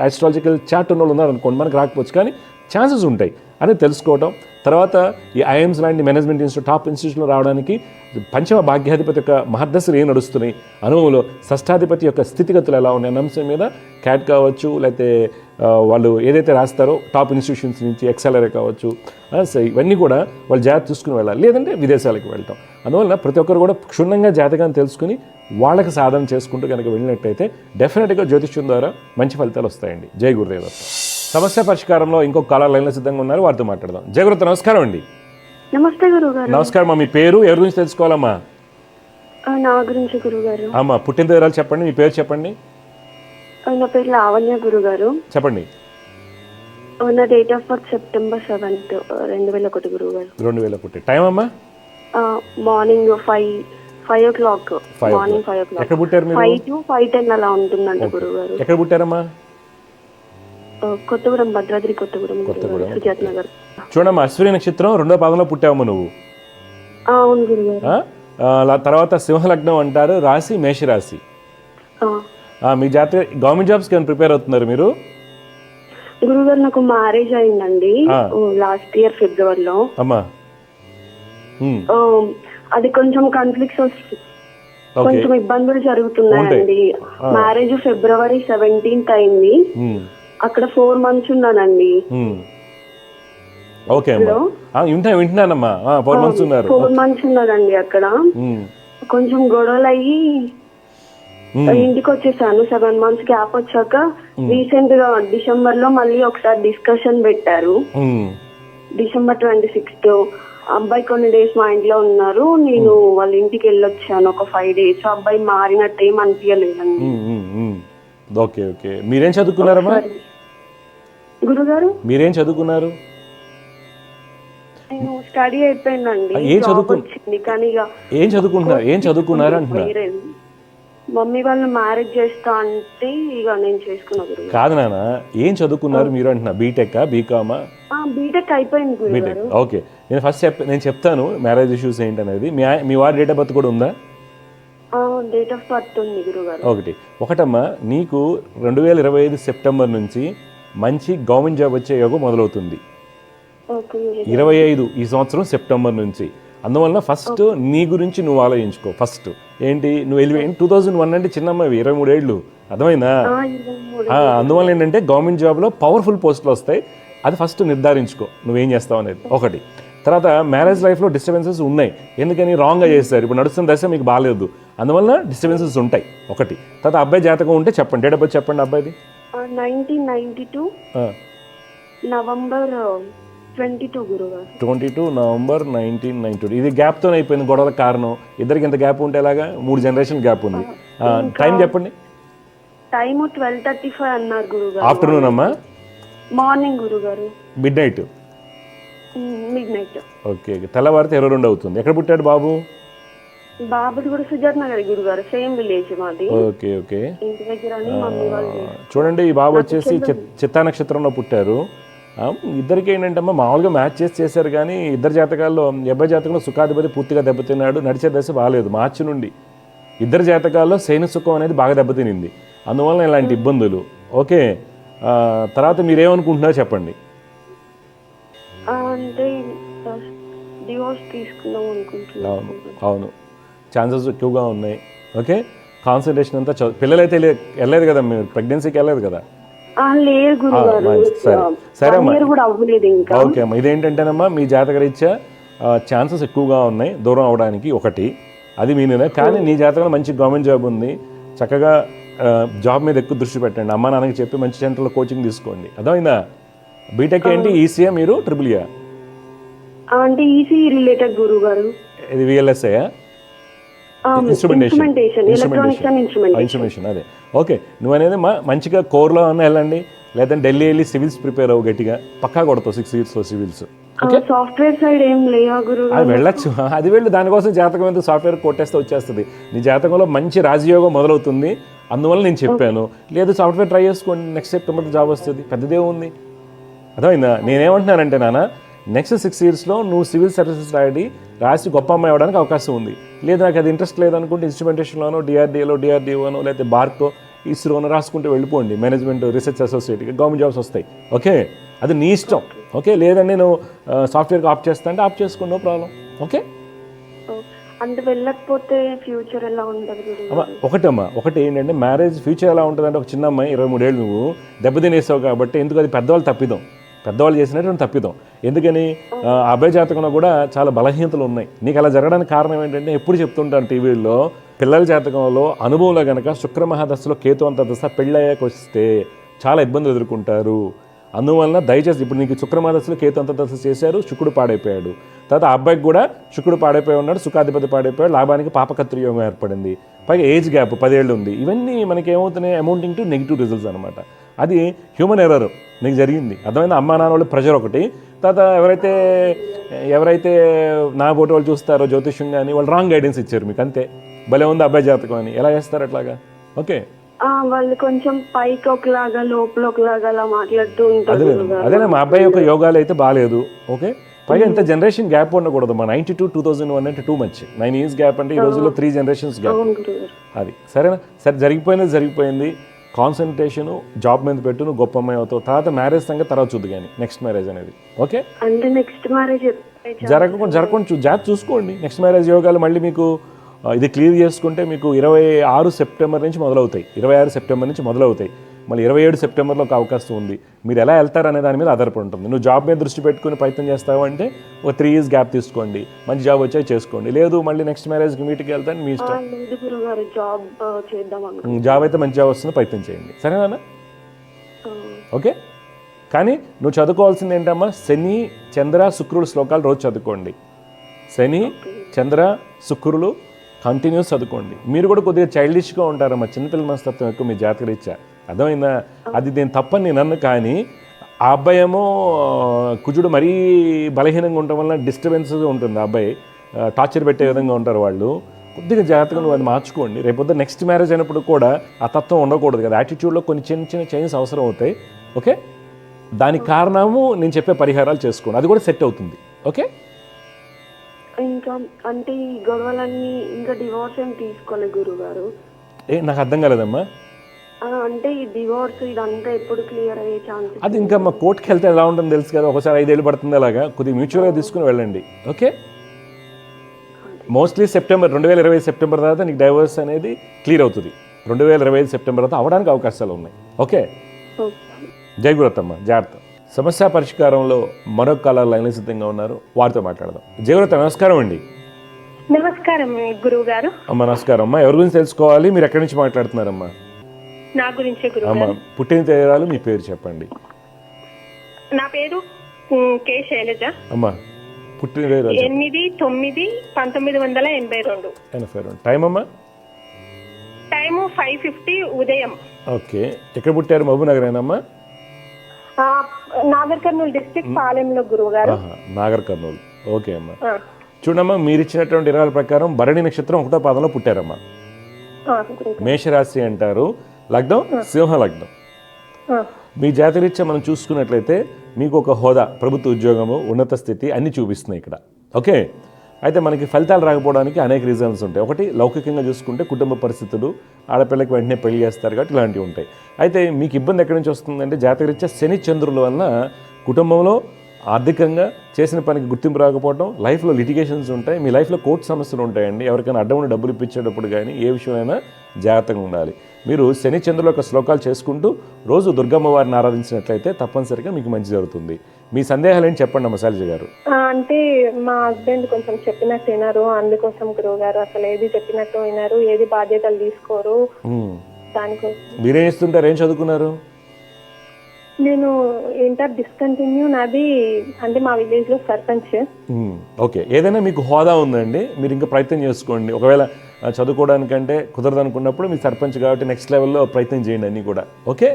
ఆస్ట్రాలజికల్ చార్ట్ ఉన్న వాళ్ళు ఉన్నారు అనుకోండి, మనకు రాకపోవచ్చు కానీ ఛాన్సెస్ ఉంటాయి అనేది తెలుసుకోవడం. తర్వాత ఈ ఐఎమ్స్ లాంటి మేనేజ్మెంట్ ఇన్స్టిట్యూట్ టాప్ ఇన్స్టిట్యూషన్లో రావడానికి పంచమ భాగ్యాధిపతి యొక్క మహర్దశలు ఏం నడుస్తున్నాయి, అనుభవంలో షష్ఠాధిపతి యొక్క స్థితిగతులు ఎలా ఉన్నాయి అనే అంశం మీద క్యాట్ కావచ్చు, లేకపోతే వాళ్ళు ఏదైతే రాస్తారో టాప్ ఇన్స్టిట్యూషన్స్ నుంచి ఎక్సెలరే కావచ్చు, ఇవన్నీ కూడా వాళ్ళు జాగ్రత్త చూసుకుని వెళ్ళాలి, లేదంటే విదేశాలకు వెళ్ళటం. అందువల్ల ప్రతి ఒక్కరు కూడా క్షుణ్ణంగా జాతకాన్ని తెలుసుకుని వాళ్ళకి సాధన చేసుకుంటూ కనుక వెళ్ళినట్టయితే డెఫినెట్గా జ్యోతిష్యం ద్వారా మంచి ఫలితాలు వస్తాయండి. జై గురుదేవ. సమస్య పరిష్కారంలో ఇంకొక కాలర్ లైన్లో సిద్ధంగా ఉన్నారు, వారితో మాట్లాడదాం. జయగురుత నమస్కారం అండి. నమస్తే గురుగారు. నమస్కారం అమ్మా. మీ పేరు, ఎవరి గురించి తెలుసుకోవాలమ్మా? నా గురించి గురుగారు. అమ్మా, పుట్టిన వివరాలు చెప్పండి, మీ పేరు చెప్పండి. నా పేరు లావణ్య గురుగారు. చెప్పండి. నా date of birth September 7th, 2001 గురుగారు. 2001. టైం అమ్మా? Morning 5 o'clock. Morning 5 o'clock. ఎక్కడ పుట్టారు మీరు? 5 to 5:10 అలా ఉంటుందంట గురుగారు. ఎక్కడ పుట్టారమ్మా? కొత్తగూడెం, భద్రాద్రి కొత్తగూడెం, సుజాత్ నగర్. చూడమ్మా, అశ్విని నక్షత్రం 2వ పాదంలో పుట్టావమ్మా నువ్వు. అవును గురుగారు. తర్వాత సింహలగ్నం అంటారు, రాశి మేషరాశి. మీ జాతర గవర్నమెంట్ జాబ్స్ కి ప్రిపేర్ అవుతున్నారు మీరు? గురుగారు నాకు మ్యారేజ్ అయిందండి లాస్ట్ ఇయర్ ఫిబ్రవరిలో. అమ్మా, అది కొంచెం కాన్ఫ్లిక్ట్స్ వస్తుంది, కొంచెం ఇబ్బందులు జరుగుతున్నాయండి. మ్యారేజ్ February 17th అయింది. అక్కడ 4 months ఉన్నానండి. ఓకే వింటున్నానమ్మా. 4 months ఉన్నారు. 4 months ఉన్నానండి అక్కడ. కొంచెం గొడవలు అయ్యి ఇంటికి వచ్చేసాను. 7 months గ్యాప్ వచ్చాక రీసెంట్ గా డిసెంబర్ లో మళ్ళీ ఒకసారి డిస్కషన్ పెట్టారు. December 26th అబ్బాయి కొన్ని డేస్ మా ఇంట్లో ఉన్నారు, నేను వాళ్ళ ఇంటికి వెళ్ళొచ్చాను ఒక 5 days. అబ్బాయి మారినట్టు ఏం అనిపించలేదండి. Okay okay. మీరేం చదువుకున్నారమ్మా? గురుగారు మీరేం చదువుకున్నారు? నేను స్టడీ అయిపోయిందండి. ఏం చదువుకున్నారు అంటున్నా? మమ్మీ వాళ్ళు మ్యారేజ్ చేస్తా అంటే ఇక నేను చేసుకున్నా గురుగారు. కాదు నాన్న, ఏం చదువుకున్నారు మీరు అంటున్నా? బీటెక్, బీకామా? బీటెక్ అయిపోయింది గురుగారు. ఓకే, నేను ఫస్ట్ నేను చెప్తాను మ్యారేజ్ ఇష్యూస్ ఏంటనేది. మీ వారి డేట్ ఆఫ్ బర్త్ కూడా ఉందా? డేట్ ఆఫ్ బర్త్ ఉంది గురుగారు. ఒకటమ్మా, నీకు 2025 సెప్టెంబర్ నుంచి మంచి గవర్నమెంట్ జాబ్ వచ్చే యోగం మొదలవుతుంది. 25 ఈ సంవత్సరం సెప్టెంబర్ నుంచి. అందువల్ల ఫస్ట్ నీ గురించి నువ్వు ఆలోచించుకో. ఫస్ట్ ఏంటి, నువ్వు 2001 అంటే చిన్నమ్మాయి, 23 ఏళ్ళు, అర్థమైందా? అందువల్ల ఏంటంటే గవర్నమెంట్ జాబ్లో పవర్ఫుల్ పోస్టులు వస్తాయి. అది ఫస్ట్ నిర్ధారించుకో నువ్వేం చేస్తావు అనేది ఒకటి. తర్వాత మ్యారేజ్ లైఫ్లో డిస్టర్బెన్సెస్ ఉన్నాయి, ఎందుకని రాంగ్గా చేస్తారు. ఇప్పుడు నడుస్తున్న దశ మీకు బాగాలేదు, అందువల్ల డిస్టర్బెన్సెస్ ఉంటాయి ఒకటి. తర్వాత అబ్బాయి జాతకం ఉంటే చెప్పండి, డేట్ ఆఫ్ బర్త్ చెప్పండి అబ్బాయిది. 1992 నవంబర్ 22 గురుగారు. 22 నవంబర్ 1992. ఇది గ్యాప్తో అయిపోయింది గొడవల కారణం. ఇద్దరికి ఎంత గ్యాప్ ఉంటే ఎలాగా? 3 జనరేషన్ గ్యాప్ ఉంది. టైం చెప్పండి. టైం 12:35 అన్నారు గురుగారు. ఆఫ్టర్నూన్ అమ్మా? మార్నింగ్ గురుగారు. Mid night. ఓకే, తెల్లవారితే 22 అవుతుంది. ఎక్కడ పుట్టాడు బాబు? బాబుది కూడా సుజాత్ నగర్ గురుగారు, సేమ్ విలేజ్ మాది. Okay okay. ఇంటి దగ్గర మమ్మీ వాళ్ళు. చూడండి, ఈ బాబు వచ్చేసి చిత్తా నక్షత్రంలో పుట్టారు. ఇద్దరికి ఏంటంటే మామూలుగా మ్యాచ్ చేశారు, కానీ ఇద్దరు జాతకాల్లో అబ్బాయి జాతకంలో సుఖాధిపతి పూర్తిగా దెబ్బతిన్నాడు, నడిచే దశ బాగాలేదు. మార్చి నుండి ఇద్దరు జాతకాల్లో శయన సుఖం అనేది బాగా దెబ్బతినింది, అందువల్ల ఇలాంటి ఇబ్బందులు. ఓకే, తర్వాత మీరేమనుకుంటున్నారో చెప్పండి. అంటే డివోర్స్ తీసుకుందాం అనుకుంటున్నాను. అవును, ఛాన్సెస్ ఎక్కువగా ఉన్నాయి. ఓకే, కాన్సన్ట్రేషన్ అంతా పిల్లలైతే వెళ్ళలేదు కదా, మీరు ప్రెగ్నెన్సీకి వెళ్ళలేదు కదా? సరే అమ్మా, ఓకే అమ్మా. ఇదేంటంటేనమ్మా, మీ జాతక రీత్యా ఛాన్సెస్ ఎక్కువగా ఉన్నాయి దూరం అవడానికి ఒకటి, అది మీనే. కానీ నీ జాతకంలో మంచి గవర్నమెంట్ జాబ్ ఉంది, చక్కగా జాబ్ మీద ఎక్కువ దృష్టి పెట్టండి. అమ్మా నాన్నకి చెప్పి మంచి సెంటర్లో కోచింగ్ తీసుకోండి, అర్థమైందా? బీటెక్ ఏంటి, ఈసీయా మీరు ట్రిపుల్యా? అంటే ఈసీ రిలేటెడ్ గురుగారు. ఇది విఎల్ఎస్ఐ? ఇన్స్ట్రుమెంటేషన్. అదే ఓకే, నువ్వు అనేది మంచిగా కోర్లో అన్న వెళ్ళండి, లేదంటే ఢిల్లీ వెళ్ళి సివిల్స్ ప్రిపేర్ అవ్వు గట్టిగా, పక్కా కొడతావు 6 yearsలో సివిల్స్. సాఫ్ట్వేర్ సైడ్ ఏం లేవా గురువు? అది వెళ్ళొచ్చు, అది వెళ్ళి దానికోసం జాతకం ఎందుకు, సాఫ్ట్వేర్ కొట్టేస్తే వచ్చేస్తుంది. నీ జాతకంలో మంచి రాజయోగం మొదలవుతుంది, అందువల్ల నేను చెప్పాను. లేదు సాఫ్ట్వేర్ ట్రై చేసుకోండి, నెక్స్ట్ సెప్టెంబర్ జాబ్ వస్తుంది, పెద్దదే ఉంది. అర్థమైందా? నేనేమంటున్నానంటే నాన్న, నెక్స్ట్ 6 yearsలో నువ్వు సివిల్ సర్వీసెస్ రాసి గొప్ప అమ్మాయి అవ్వడానికి అవకాశం ఉంది. లేదు నాకు అది ఇంట్రెస్ట్ లేదనుకుంటే ఇన్స్ట్రుమెంటేషన్లోనో డిఆర్డీఓనో లేకపోతే బార్కో ఇస్రోనో రాసుకుంటూ వెళ్ళిపోండి, మేనేజ్మెంట్ రీసెర్చ్ అసోసియేట్గా గవర్నమెంట్ జాబ్స్ వస్తాయి. ఓకే, అది నీ ఇష్టం. ఓకే, లేదండి నేను సాఫ్ట్వేర్కి ఆప్ చేస్తా అంటే ఆప్ చేసుకోండి, నో ప్రాబ్లం. ఓకే, అంటే వెళ్ళకపోతే ఫ్యూచర్ ఎలా ఉంటుంది? ఒకటి ఏంటంటే మ్యారేజ్ ఫ్యూచర్ ఎలా ఉంటుంది అంటే, ఒక చిన్న అమ్మాయి 23 ఏళ్ళు నువ్వు దెబ్బతినేసావు కాబట్టి, ఎందుకు అది పెద్దవాళ్ళు తప్పిదాం, పెద్దవాళ్ళు చేసినటువంటి తప్పిదాం. ఎందుకని అబ్బాయి జాతకంలో కూడా చాలా బలహీనతలు ఉన్నాయి. నీకు అలా జరగడానికి కారణం ఏంటంటే, ఎప్పుడు చెప్తుంటాను టీవీల్లో, పిల్లల జాతకంలో అనుభవంలో కనుక శుక్రమహాదశలో కేతు అంత దశ పెళ్ళయ్యాక వస్తే చాలా ఇబ్బందులు ఎదుర్కొంటారు. అందువలన దయచేసి, ఇప్పుడు నీకు శుక్రమహాదశలో కేతు అంత దశ చేశారు, శుక్రుడు పాడైపోయాడు. తర్వాత ఆ అబ్బాయికి కూడా శుక్రుడు పాడైపోయి ఉన్నాడు, సుఖాధిపతి పాడైపోయాడు, లాభానికి పాపకత్రి యోగం ఏర్పడింది, పైగా ఏజ్ గ్యాప్ 10 ఏళ్ళు ఉంది. ఇవన్నీ మనకి ఏమవుతున్నాయి, అమౌంటింగ్ టు నెగిటివ్ రిజల్ట్స్ అనమాట. అది హ్యూమన్ ఎర్రర్ నీకు జరిగింది. అర్థమైంది? అమ్మా నాన్న వాళ్ళు ప్రెషర్ ఒకటి, తర్వాత ఎవరైతే నా ఫోటో వాళ్ళు చూస్తారో జ్యోతిష్యం కానీ వాళ్ళు రాంగ్ గైడెన్స్ ఇచ్చారు మీకు, అంతే. భలే ఉంది అబ్బాయి జాతకం అని ఎలా చేస్తారు అట్లాగా? ఓకే, వాళ్ళు కొంచెం పైకి ఒకలాగా లోపల ఒకలాగా అలా మాట్లాడుతూ ఉంటారు. అదేనా, మా అబ్బాయి యొక్క యోగాలు అయితే బాగాలేదు. ఓకే, పైగా ఇంత జనరేషన్ గ్యాప్ ఉండకూడదు. మా 92, 2001 అంటే టూ మచ్. 9 years గ్యాప్ అంటే ఈ రోజుల్లో 3 generations గ్యాప్. అది సరేనా? సరే, జరిగిపోయింది. కాన్సన్ట్రేషన్ జాబ్ మీద పెట్టు, నువ్వు గొప్ప అమ్మాయి అవుతావు. తర్వాత మ్యారేజ్ సంగతి తర్వాత చూద్దు కానీ, నెక్స్ట్ మ్యారేజ్ అనేది. ఓకే, అంటే నెక్స్ట్ మ్యారేజ్ జరగకుండా జాబ్ చూసుకోండి. నెక్స్ట్ మ్యారేజ్ యోగాలు మళ్ళీ మీకు ఇది క్లియర్ చేసుకుంటే మీకు 26 సెప్టెంబర్ నుంచి మొదలవుతాయి. 26 సెప్టెంబర్ నుంచి మొదలవుతాయి. మళ్ళీ 27 సెప్టెంబర్లో ఒక అవకాశం ఉంది. మీరు ఎలా వెళ్తారనే దాని మీద ఆధారపడి ఉంటుంది. నువ్వు జాబ్ మీద దృష్టి పెట్టుకుని ప్రయత్నం చేస్తావు అంటే ఒక 3 years గ్యాప్ తీసుకోండి, మంచి జాబ్ వచ్చాయి చేసుకోండి. లేదు మళ్ళీ నెక్స్ట్ మ్యారేజ్కి మీటికి వెళ్తాను, మీ ఇష్టం. జాబ్ అయితే మంచి జాబ్ వస్తుంది, ప్రయత్నం చేయండి. సరేనా? ఓకే, కానీ నువ్వు చదువుకోవాల్సింది ఏంటమ్మా, శని చంద్ర శుక్రుడు శ్లోకాలు రోజు చదువుకోండి. శని చంద్ర శుక్రులు కంటిన్యూస్ చదువుకోండి. మీరు కూడా కొద్దిగా చైల్డిష్గా ఉంటారమ్మా, చిన్నపిల్లల మనస్తత్వం ఎక్కువ మీ జాతకరీత్యా. అర్థమైందా? అది నేను తప్పని నేను అన్ను, కానీ ఆ అబ్బాయి ఏమో కుజుడు మరీ బలహీనంగా ఉండటం వల్ల డిస్టర్బెన్స్గా ఉంటుంది. ఆ అబ్బాయి టార్చర్ పెట్టే విధంగా ఉంటారు వాళ్ళు. కొద్దిగా జాగ్రత్తగా నువ్వు అది మార్చుకోండి. రేపొద్దు నెక్స్ట్ మ్యారేజ్ అయినప్పుడు కూడా ఆ తత్వం ఉండకూడదు కదా, యాటిట్యూడ్లో కొన్ని చిన్న చేంజెస్ అవసరం అవుతాయి. ఓకే, దానికి కారణము నేను చెప్పే పరిహారాలు చేసుకోండి, అది కూడా సెట్ అవుతుంది. ఓకే, ఇంకా అంటే ఈ గొడవలన్నీ ఇంకా డివోర్స్ ఏం తీసుకోలే గురుగారు? నాకు అర్థం కాలేదమ్మా. అంటే ఈ డివోర్స్ ఇదంతా ఎప్పుడు క్లియర్ అయ్యే ఛాన్స్? అది ఇంకా మా కోర్టుకి వెళ్తే ఎలా ఉంటుందో తెలుసు కదా, ఒకసారి 5 ఏళ్ళు పడుతుంది. అలాగా కొద్దిగా మ్యూచువల్గా తీసుకుని వెళ్ళండి. ఓకే, మోస్ట్లీ 2020 సెప్టెంబర్ తర్వాత నీకు డైవర్స్ అనేది క్లియర్ అవుతుంది. 2025 సెప్టెంబర్ తర్వాత అవడానికి అవకాశాలు ఉన్నాయి. ఓకే, జై గురత్తమ్మ, జాగ్రత్త. సమస్య పరిష్కారంలో మరొక కాలర్ లైన్లో సిద్ధంగా ఉన్నారు, వారితో మాట్లాడదాం. జయవ్రత, నమస్కారం అండి. నమస్కారం గురువు గారు. అమ్మ నమస్కారం అమ్మా, ఎవరి గురించి తెలుసుకోవాలి? మీరు ఎక్కడి నుంచి మాట్లాడుతున్నారమ్మా? నా గురించే గురువు అమ్మా, పుట్టిన తేదీలు మీ పేరు చెప్పండి. నా పేరు కే శైలజ. అమ్మా, పుట్టిన తేదీ 8/9/1982. టైం అమ్మా? టైము 5:50 ఉదయం. ఓకే, ఎక్కడ పుట్టారు? మహబూబ్ నగర్ ఏనమ్మా? నాగర్ కర్నూలు డిస్ట్రిక్ట్ పాలెంలో గురువు గారు. నాగర్ కర్నూలు. ఓకే అమ్మా, చూడమ్మా, మీరు ఇచ్చినటువంటి ఇరవాల ప్రకారం భరణి నక్షత్రం 1వ పాదంలో పుట్టారమ్మా. మేషరాశి అంటారు, లగ్నం సింహ లగ్నం. మీ జాతరీత్యా మనం చూసుకున్నట్లయితే మీకు ఒక హోదా, ప్రభుత్వ ఉద్యోగము, ఉన్నత స్థితి అన్నీ చూపిస్తున్నాయి ఇక్కడ. ఓకే, అయితే మనకి ఫలితాలు రాకపోవడానికి అనేక రీజన్స్ ఉంటాయి. ఒకటి లౌకికంగా చూసుకుంటే కుటుంబ పరిస్థితులు, ఆడపిల్లకి వెంటనే పెళ్లి చేస్తారు కాబట్టి ఇలాంటివి ఉంటాయి. అయితే మీకు ఇబ్బంది ఎక్కడి నుంచి వస్తుందంటే జాతకరీత్యా శని చంద్రుల వలన కుటుంబంలో ఆర్థికంగా చేసిన పనికి గుర్తింపు రాకపోవడం, లైఫ్లో లిటిగేషన్స్ ఉంటాయి, మీ లైఫ్లో కోర్టు సమస్యలు ఉంటాయండి. ఎవరికైనా అడ్డం ఉండి డబ్బులు ఇప్పించేటప్పుడు కానీ ఏ విషయమైనా జాగ్రత్తగా ఉండాలి. మీరు శని చంద్రుల యొక్క శ్లోకాలు చేసుకుంటూ రోజు దుర్గమ్మ వారిని ఆరాధించినట్లయితే తప్పనిసరిగా మీకు మంచి జరుగుతుంది. మీ సందేహాలు ఏంటి చెప్పండి అమ్మ శైలజ గారు. అంటే మా హస్బెండ్ కొంచెం చెప్పినట్టు వినారు, అందుకోసం గురువు గారు అసలు ఏది చెప్పినట్టు వినారు, ఏది బాధ్యతలు తీసుకోరు. దానికోసం మీరేం ఇస్తుంటారు? ఏం చదువుకున్నారు? నేను ఇంటర్ డిస్కంటిన్యూ, నాది అంటే మా విలేజ్ లో సర్పంచ్. ఓకే, ఏదైనా మీకు హోదా ఉందండి, మీరు ఇంకా ప్రయత్నం చేసుకోండి. ఒకవేళ చదువుకోవడానికంటే కుదరదు అనుకున్నప్పుడు మీ సర్పంచ్ కాబట్టి నెక్స్ట్ లెవెల్లో ప్రయత్నం చేయండి అన్నీ కూడా. ఓకే,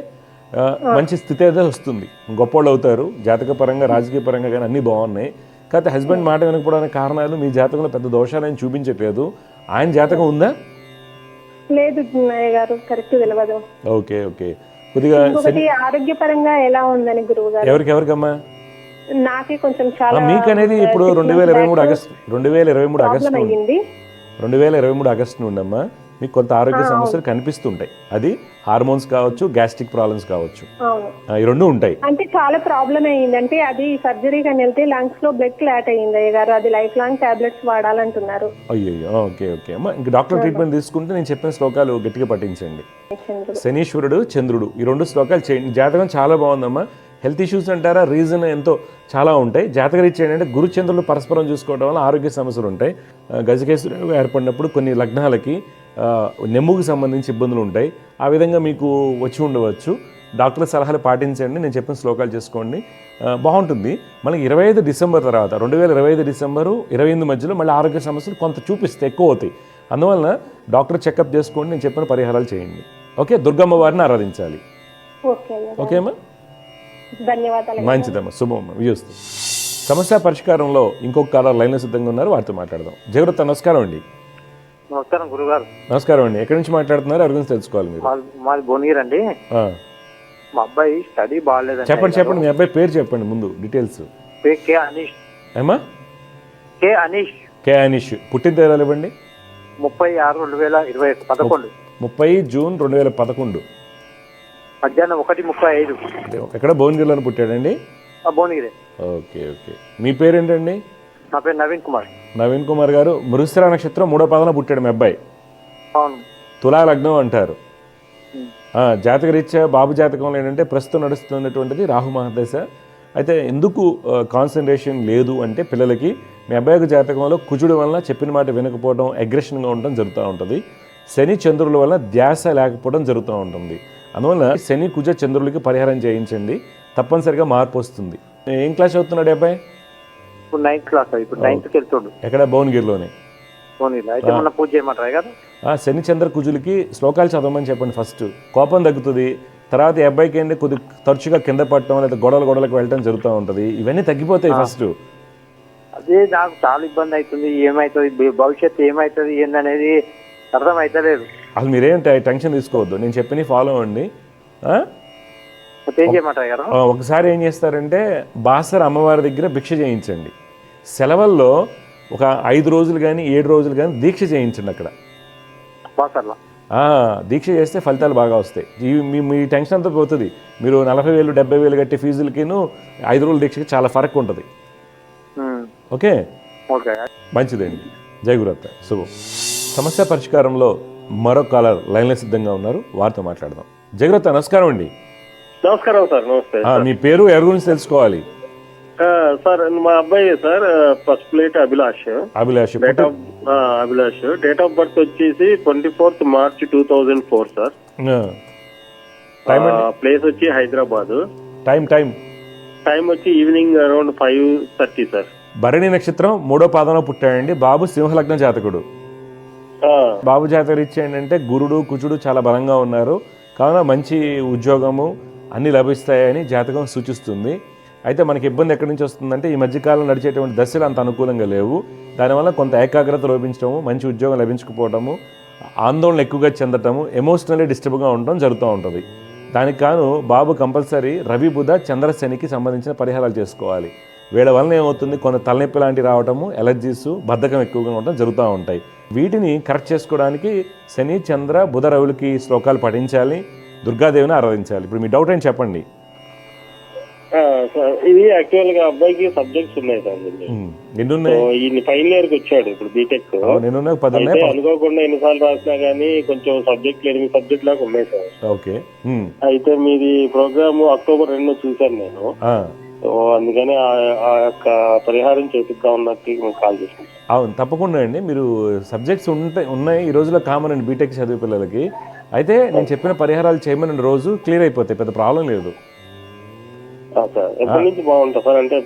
మంచి స్థితి అయితే వస్తుంది, గొప్పోళ్ళు అవుతారు. జాతక పరంగా రాజకీయ పరంగా కానీ అన్నీ బాగున్నాయి. కాకపోతే హస్బెండ్ మాట వినకపోవడానికి కారణాలు మీ జాతకంలో పెద్ద దోషాలు చూపించట్లేదు. ఆయన జాతకం ఉందా? లేదు గారు, కరెక్ట్ తెలియదు. ఓకే ఓకే, కొద్దిగా ఇంకొకటి ఆరోగ్యపరంగా ఎలా ఉందని గురువు గారు. ఎవరికమ్మా? నాకే కొంచెం చాలా మీకు అనేది ఇప్పుడు 2023 ఆగస్టు 2023 ఆగస్టు నుండి అమ్మా మీకు కొంత ఆరోగ్య సమస్యలు కనిపిస్తుంటాయి. అది హార్మోన్స్ కావచ్చు, గ్యాస్ట్రిక్ ప్రాబ్లమ్స్ కావచ్చు, ఈ రెండు ఉంటాయి. అంటే చాలా ప్రాబ్లం అయ్యింది. అంటే అది సర్జరీ కానీ వెళ్తే లంగ్స్ లో బ్లడ్ క్లాట్ అయ్యింది అయ్య గారు. అది లైఫ్ లాంగ్ టాబ్లెట్స్ వాడాలంటున్నారు. అయ్యో, ఓకే ఓకే అమ్మా, ఇంకా డాక్టర్ ట్రీట్మెంట్ తీసుకుంటే నేను చెప్పిన శ్లోకాలు గట్టిగా పఠించండి. శనీశ్వరుడు, చంద్రుడు, ఈ 2 శ్లోకాలు చేయండి. జాతకం చాలా బాగుందమ్మా. హెల్త్ ఇష్యూస్ అంటారా, రీజన్ ఎంతో చాలా ఉంటాయి. జాతకరీత్యా ఏంటంటే గురుచంద్రులు పరస్పరం చూసుకోవడం వల్ల ఆరోగ్య సమస్యలు ఉంటాయి. గజకేశ్వరుడు ఏర్పడినప్పుడు కొన్ని లగ్నాలకి నెమ్ముకు సంబంధించి ఇబ్బందులు ఉంటాయి. ఆ విధంగా మీకు వచ్చి ఉండవచ్చు. డాక్టర్ సలహాలు పాటించండి, నేను చెప్పిన శ్లోకాలు చేసుకోండి, బాగుంటుంది. మనకి 25 డిసెంబర్ తర్వాత 2025 డిసెంబరు 28 మధ్యలో మళ్ళీ ఆరోగ్య సమస్యలు కొంత చూపిస్తే ఎక్కువ అవుతాయి. అందువలన డాక్టర్ చెకప్ చేసుకోండి, నేను చెప్పిన పరిహారాలు చేయండి. ఓకే, దుర్గమ్మ వారిని ఆరాధించాలి. ఓకేమ్మా, ధన్యవాదాలు. మంచిదమ్మా, శుభమ్మా, విజయస్తు. సమస్య పరిష్కారంలో ఇంకొక కాలర్ లైన్లో సిద్ధంగా ఉన్నారు, వారితో మాట్లాడదాం. జయవృత్త, నమస్కారం అండి. నమస్కారం గురుగారు. నమస్కారం అండి, ఎక్కడి నుంచి మాట్లాడుతున్నారు? ఎవరి గురించి తెలుసుకోవాలి మీరు? మాది భువనగిరి అండి. మా అబ్బాయి స్టడీ బాగాలేదు. చెప్పండి, మీ అబ్బాయి పేరు చెప్పండి ముందు డీటెయిల్స్. కే అనీష్. ఏమా? కే అనీష్. కే అనీష్. పుట్టిన తేదీలు ఇవ్వండి. 30/6/2011. 30 జూన్ 2011 మధ్యాహ్నం 1:35. ఎక్కడ? భువనగిరిలోనే పుట్టాడండి? భువనగిరి. ఓకే ఓకే, మీ పేరేంటండి? నా పేరు నవీన్ కుమార్. నవీన్ కుమార్ గారు, మృగశిర నక్షత్రం 3వ పాదంలో పుట్టాడు మీ అబ్బాయి. అవును. తులా లగ్నం అంటారు. జాతకరీత్యా బాబు జాతకంలో ఏంటంటే ప్రస్తుతం నడుస్తున్నటువంటిది రాహు మహాదశ. అయితే ఎందుకు కాన్సన్ట్రేషన్ లేదు అంటే పిల్లలకి మీ అబ్బాయి జాతకంలో కుజుడు వలన చెప్పిన మాట వినకపోవడం, అగ్రెషన్గా ఉండడం జరుగుతూ ఉంటుంది. శని చంద్రుల వలన ధ్యాస లేకపోవడం జరుగుతూ ఉంటుంది. అందువల్ల శని కుజ చంద్రులకి పరిహారం చేయించండి, తప్పనిసరిగా మార్పు వస్తుంది. ఏం క్లాస్ చదువుతున్నాడు అబ్బాయి? ఇప్పుడు 9th క్లాస్. ఇప్పుడు 9th వెళ్తాడు. ఎక్కడ? భువనగిరిలోనే. అయితే మొన్న పూజ చేయమంటారా కదా? శని చంద్ర కుజులకి శ్లోకాలు చదవమని చెప్పండి. ఫస్ట్ కోపం తగ్గుతుంది. తర్వాత ఈ అబ్బాయికి ఏంటి కొద్ది తరచుగా కింద పట్టడం లేదా గొడవలకు వెళ్ళడం జరుగుతూ ఉంటుంది. ఇవన్నీ తగ్గిపోతాయి ఫస్ట్. అదే నాకు చాలా ఇబ్బంది అవుతుంది. ఏమవుతుంది భవిష్యత్తు, ఏమవుతుంది ఏందనేది అర్థం అవుతలేదు. అసలు మీరేంటి టెన్షన్ తీసుకోవద్దు, నేను చెప్పిన ఫాలో అవ్వండి. ఒకసారి ఏం చేస్తారంటే బాసర అమ్మవారి దగ్గర భిక్ష చేయించండి. సెలవుల్లో ఒక 5 రోజులు కానీ 7 రోజులు కానీ దీక్ష చేయించండి అక్కడ. దీక్ష చేస్తే ఫలితాలు బాగా వస్తాయి. మీ టెన్షన్ అంతా పోతుంది. మీరు 40,000 70,000 కట్టే ఫీజులకిను 5 రోజుల దీక్షకి చాలా ఫరక్ ఉంటుంది. ఓకే, మంచిదండి. జై గురుదత్త, శుభం. సమస్య పరిష్కారంలో మరో కాలర్ లైన్లో సిద్ధంగా ఉన్నారు, వారితో మాట్లాడదాం. జై గురుదత్త, నమస్కారం అండి. నమస్కారం సార్. నమస్తే. మీ పేరు, ఎవరి గురించి తెలుసుకోవాలి? సార్ మా అబ్బాయి sir first plate Abhilash. Abhilash date of birth వచ్చేసి 24th March 2004 సార్. ప్లేస్ వచ్చి హైదరాబాద్. టైం వచ్చి ఈవినింగ్ అరౌండ్ 5:30 సార్. భరణి నక్షత్రం 3వ పాదంలో పుట్టాడండి. బాబు సింహలగ్న జాతకుడు. బాబు జాతకరీత్యా ఏంటంటే గురుడు కుజుడు చాలా బలంగా ఉన్నారు, కావున మంచి ఉద్యోగము అన్నీ లభిస్తాయని జాతకం సూచిస్తుంది. అయితే మనకి ఇబ్బంది ఎక్కడి నుంచి వస్తుందంటే ఈ మధ్యకాలం నడిచేటువంటి దశలు అంత అనుకూలంగా లేవు. దానివల్ల కొంత ఏకాగ్రత లోపించడము, మంచి ఉద్యోగం లభించకపోవడము, ఆందోళన ఎక్కువగా చెందటము, ఎమోషనల్లీ డిస్టర్బ్గా ఉండటం జరుగుతూ ఉంటుంది. దానికి కాను బాబు కంపల్సరీ రవి బుధ చంద్ర శనికి సంబంధించిన పరిహారాలు చేసుకోవాలి. వీళ్ళ వలన ఏమవుతుంది, కొంత తలనొప్పి లాంటివి రావటము, ఎలర్జీస్, బద్ధకం ఎక్కువగా ఉండటం జరుగుతూ ఉంటాయి. వీటిని కరెక్ట్ చేసుకోవడానికి శని చంద్ర బుధ రవులకి శ్లోకాలు పఠించాలి, దుర్గాదేవిని ఆరాధించాలి. ఇప్పుడు మీ డౌట్ ఏంటి చెప్పండి. ఇది యాక్చువల్ గా అబ్బాయికి సబ్జెక్ట్స్ ఉన్నాయి సార్. ఈ ఫైనల్ ఇయర్ కి వచ్చాడు ఇప్పుడు బీటెక్. అనుకోకుండా ఎన్నిసార్లు రాసినా గానీ కొంచెం సబ్జెక్ట్ 8 సబ్జెక్ట్ లాగా ఉన్నాయి సార్. ఓకే. అయితే మీది ప్రోగ్రామ్ October 2 చూసాను నేను. అందుకని ఆ యొక్క పరిహారం చేపిద్దాం అన్నట్టు కాల్ చేశాను. అవును, తప్పకుండా అండి. మీరు సబ్జెక్ట్స్ ఉన్నాయి ఈ రోజులో కామన్ అండి బీటెక్ చదివే పిల్లలకి. అయితే నేను చెప్పిన పరిహారాలు చేయమని రోజు క్లియర్ అయిపోతాయి, పెద్ద ప్రాబ్లం లేదు. ఎప్పటి నుంచి బాగుంటుంది సార్? అంటే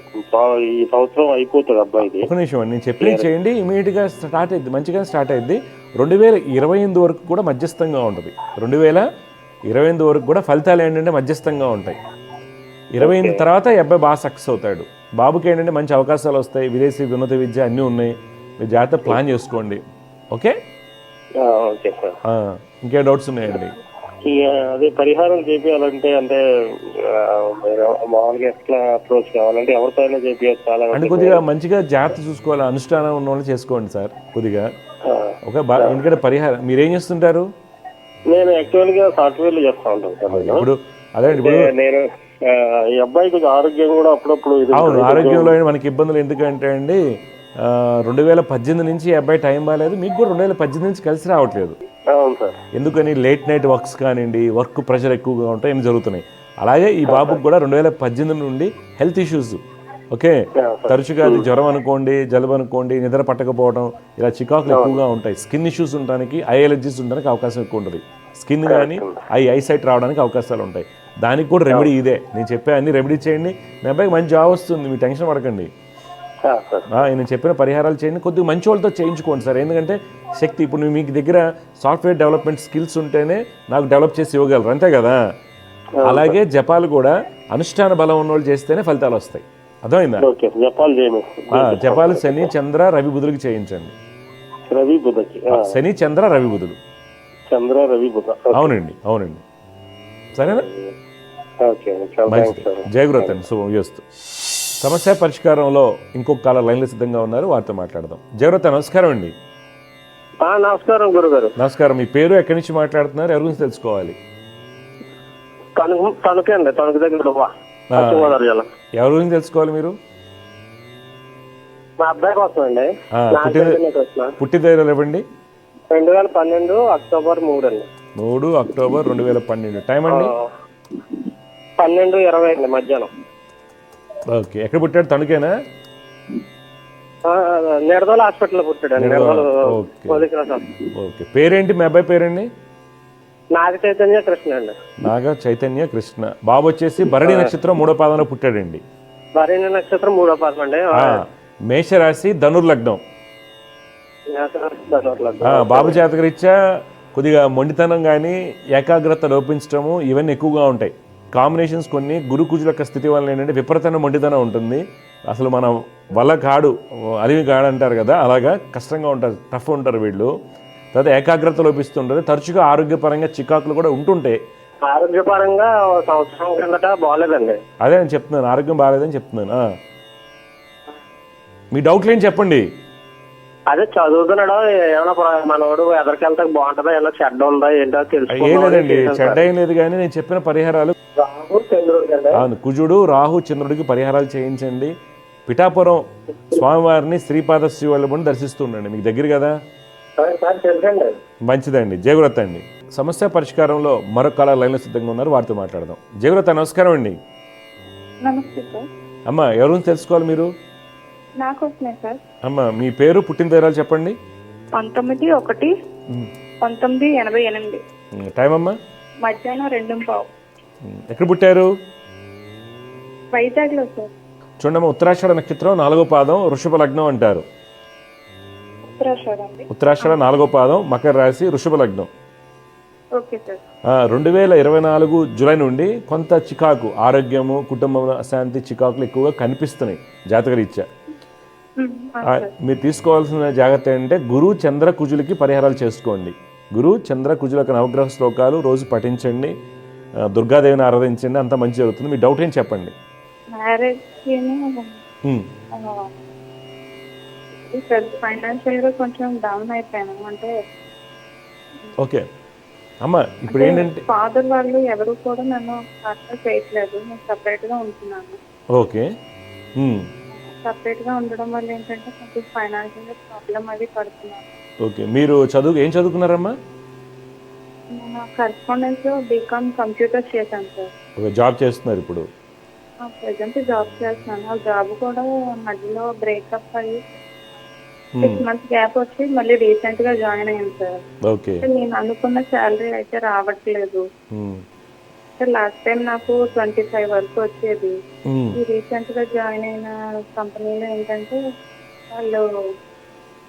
ఈ సంవత్సరం అయిపోతుంది అబ్బాయిది. ఒక నిమిషం అండి, నేను చెప్పిన చేయండి, ఇమీడియట్ గా స్టార్ట్ అయింది, మంచిగా స్టార్ట్ అయింది. 2028 వరకు కూడా మధ్యస్థంగా ఉంటుంది. 2028 వరకు కూడా ఫలితాలు ఏంటంటే మధ్యస్థంగా ఉంటాయి. 28 తర్వాత ఈ అబ్బాయి బాగా సక్సెస్ అవుతాడు. బాబుకి ఏంటంటే మంచి అవకాశాలు వస్తాయి, విదేశీ ఉన్నత విద్య అన్నీ ఉన్నాయి. మీరు జాగ్రత్త ప్లాన్ చేసుకోండి. Okay, okay sir. ఇంకే డౌట్స్ ఉన్నాయండి? అదే పరిహారం చేపియాలంటే అంటే మీరు మామూలుగా ఎట్లా అప్రోచ్ కావాలంటే ఎవరితో అయినా చేపియచ్చు అంటే కొద్దిగా మంచిగా జాగ్రత్త చూసుకోవాలి, అనుష్ఠానం ఉన్న వాళ్ళు చేసుకోండి సార్ కొద్దిగా. ఓకే, ఎందుకంటే పరిహారం మీరేం చేస్తుంటారు? నేను యాక్చువల్ గా సాఫ్ట్వేర్ చేస్తా ఉంటాను సార్. ఇప్పుడు అదే ఇప్పుడు నేను ఈ అబ్బాయి కొంచెం ఆరోగ్యం కూడా అప్పుడప్పుడు అవును, ఆరోగ్యంలో మనకి ఇబ్బందులు ఎందుకంటే అండి 2018 నుంచి ఈ అబ్బాయి టైం బాగాలేదు, మీకు కూడా 2018 నుంచి కలిసి రావట్లేదు. అవును సార్. ఎందుకని లేట్ నైట్ వర్క్స్ కానివ్వండి, వర్క్ ప్రెషర్ ఎక్కువగా ఉంటాయి, ఇవి జరుగుతున్నాయి. అలాగే ఈ బాబుకి కూడా 2018 నుండి హెల్త్ ఇష్యూస్, ఓకే, తరచుగా అది జ్వరం అనుకోండి, జలుబు అనుకోండి, నిద్ర పట్టకపోవడం, ఇలా చికాకులు ఎక్కువగా ఉంటాయి. స్కిన్ ఇష్యూస్ ఉండడానికి, ఐ ఎలర్జీస్ ఉండడానికి అవకాశం ఎక్కువ ఉంటుంది. స్కిన్ కానీ ఐసైట్ రావడానికి అవకాశాలు ఉంటాయి. దానికి కూడా రెమెడీ ఇదే. నేను చెప్పే అన్ని రెమెడీ చేయండి, మీ అబ్బాయికి మంచి జాబ్ వస్తుంది, మీరు టెన్షన్ పడకండి. నేను చెప్పిన పరిహారాలు చేయండి, కొద్దిగా మంచి వాళ్ళతో చేయించుకోండి సార్. ఎందుకంటే శక్తి ఇప్పుడు మీకు దగ్గర సాఫ్ట్వేర్ డెవలప్మెంట్ స్కిల్స్ ఉంటేనే నాకు డెవలప్ చేసి ఇవ్వగలరు, అంతే కదా. అలాగే జపాలు కూడా అనుష్ఠాన బలం ఉన్న వాళ్ళు చేస్తేనే ఫలితాలు వస్తాయి. అర్థమైందా? జపాలు శని చంద్ర రవి బుధులకి చేయించండి. శని చంద్ర రవి బుధులు. అవునండి, అవునండి. సరేనా? మంచిది. జయగురత్ అండి, శుభం చేస్తూ. సమస్య పరిష్కారంలో ఇంకొక కాల లైన్లో సిద్ధంగా ఉన్నారు, వారితో మాట్లాడదాం. జయవ్రత నమస్కారం అండి. నమస్కారం గురుగారు. నమస్కారం. మీ పేరు, ఎక్కడి నుంచి మాట్లాడుతున్నారు, ఎవరి గురించి తెలుసుకోవాలి? తణుకు దగ్గర ఎవరి గురించి తెలుసుకోవాలి మీరు? మా అబ్బాయి కోసం అండి. పుట్టిన ఇవ్వండి. 2012 అక్టోబర్ 3 అండి. 3 అక్టోబర్ 2012. టైం అండి? 12:20 అండి మధ్యాహ్నం. ఓకే, ఎక్కడ పుట్టాడు? తణుకేనా? నిడదోల హాస్పిటల్ పుట్టాడు. ఓకే, పేరేంటి మీ అబ్బాయి పేరండి? నాగ చైతన్య కృష్ణ అండి. నాగ చైతన్య కృష్ణ. బాబు వచ్చేసి భరణి నక్షత్రం 3వ పాదంలో పుట్టాడండి. భరణి నక్షత్రం 3వ పాదం అండి. మేషరాశి, ధనుర్లగ్నం. బాబు జాతకరీత్యా కొద్దిగా మొండితనం కానీ, ఏకాగ్రత లోపించడము, ఇవన్నీ ఎక్కువగా ఉంటాయి. కాంబినేషన్స్ కొన్ని గురు కుజుల యొక్క స్థితి వల్ల ఏంటంటే విపరీతమైన మొండితనం ఉంటుంది. అసలు మనం వల్ల కాడు, అలివి కాడు అంటారు కదా, అలాగా కష్టంగా ఉంటారు, టఫ్ ఉంటారు వీళ్ళు. తర్వాత ఏకాగ్రత లోపిస్తుంటుంది. తరచుగా ఆరోగ్యపరంగా చికాకులు కూడా ఉంటుంటాయి. ఆరోగ్యపరంగా సంవత్సరం కిందట బాగాలేదండి. అదే నేను చెప్తున్నాను, ఆరోగ్యం బాగాలేదని చెప్తున్నాను. మీ డౌట్లు ఏంటి చెప్పండి. అదే చదువుతున్నాడు, ఏమైనా మనోడు ఎదరికెళ్తే బాగుంటుందా, ఏమైనా చెడ్డ ఉందా ఏంటో తెలుసు. ఏం లేదండి, చెడ్డ ఏం లేదు. కానీ నేను చెప్పిన పరిహారాలు, అవును, కుజుడు రాహు చంద్రుడికి పరిహారాలు చేయించండి. పిఠాపురం స్వామివారిని శ్రీపాద శివల్ని దర్శిస్తుండండి, మీకు దగ్గర కదా. మంచిదండి, జయగురత్ అండి. సమస్య పరిష్కారంలో మరొక కాల లైన్లో సిద్ధంగా ఉన్నారు, వారితో మాట్లాడదాం. జయగురత్, నమస్కారం అండి. నమస్తే సార్. అమ్మ, ఎవరి గురించి తెలుసుకోవాలి మీరు? అమ్మ, మీ పేరు, పుట్టిన తేదీలు చెప్పండి. 19/1/1988. టైం అమ్మా? మధ్యాహ్నం 2:15. ఎక్కడ పుట్టారు? వైజాగ్లో సార్. చూడమ్మా, ఉత్తరాషాఢ నక్షత్రం 4వ పాదం, వృషభ లగ్నం అంటారు. ఉత్తరాషాఢ 4వ పాదం, మకర రాశి, వృషభ లగ్నం. 2024 జూలై నుండి కొంత చికాకు, ఆరోగ్యము, కుటుంబ శాంతి చికాకులు ఎక్కువగా కనిపిస్తున్నాయి జాతకరీత్యా. మీరు తీసుకోవాల్సిన జాగ్రత్త ఏంటంటే గురు చంద్ర కుజులకి పరిహారాలు చేసుకోండి. గురు చంద్ర కుజులకు నవగ్రహ శ్లోకాలు రోజు పఠించండి, దుర్గాదేవిని ఆరాధించండి, అంత మంచి జరుగుతుంది. మీ డౌట్ ఏం చెప్పండి. ఫైనాన్షియల్గా కొంచెం డౌన్ అయిపోయాను. అంటే ఓకే అమ్మ, ఇప్పుడు ఏంటంటే ఫాదర్ వాళ్ళు ఎవరు కూడా నన్ను అర్థం చేయట్లేదు, నేను సపరేట్గా ఉంటున్నాను. ఓకే, సపరేట్గా ఉండడం వల్ల ఏంటంటే కొంచెం ఫైనాన్షియల్గా ప్రాబ్లం అది పడుతున్నాను. ఓకే, మీరు ఏం చదువుకున్నారమ్మా? నేను కరెస్పాండెన్స్ బీకామ్ కంప్యూటర్స్ చేశాను సార్. జాబ్ చేస్తున్నారు ఇప్పుడు? ప్రెజెంట్ జాబ్ చేస్తున్నాను. ఆ జాబ్ కూడా మధ్యలో బ్రేకప్ అయ్యి 6 months గ్యాప్ వచ్చి మళ్ళీ రీసెంట్ గా జాయిన్ అయ్యాను సార్. ఓకే, నేను అనుకున్న శాలరీ అయితే రావట్లేదు. లాస్ట్ టైం నాకు 25 వరకు వచ్చేది. ఈ రీసెంట్ గా జాయిన్ అయిన కంపెనీలో ఏంటంటే వాళ్ళు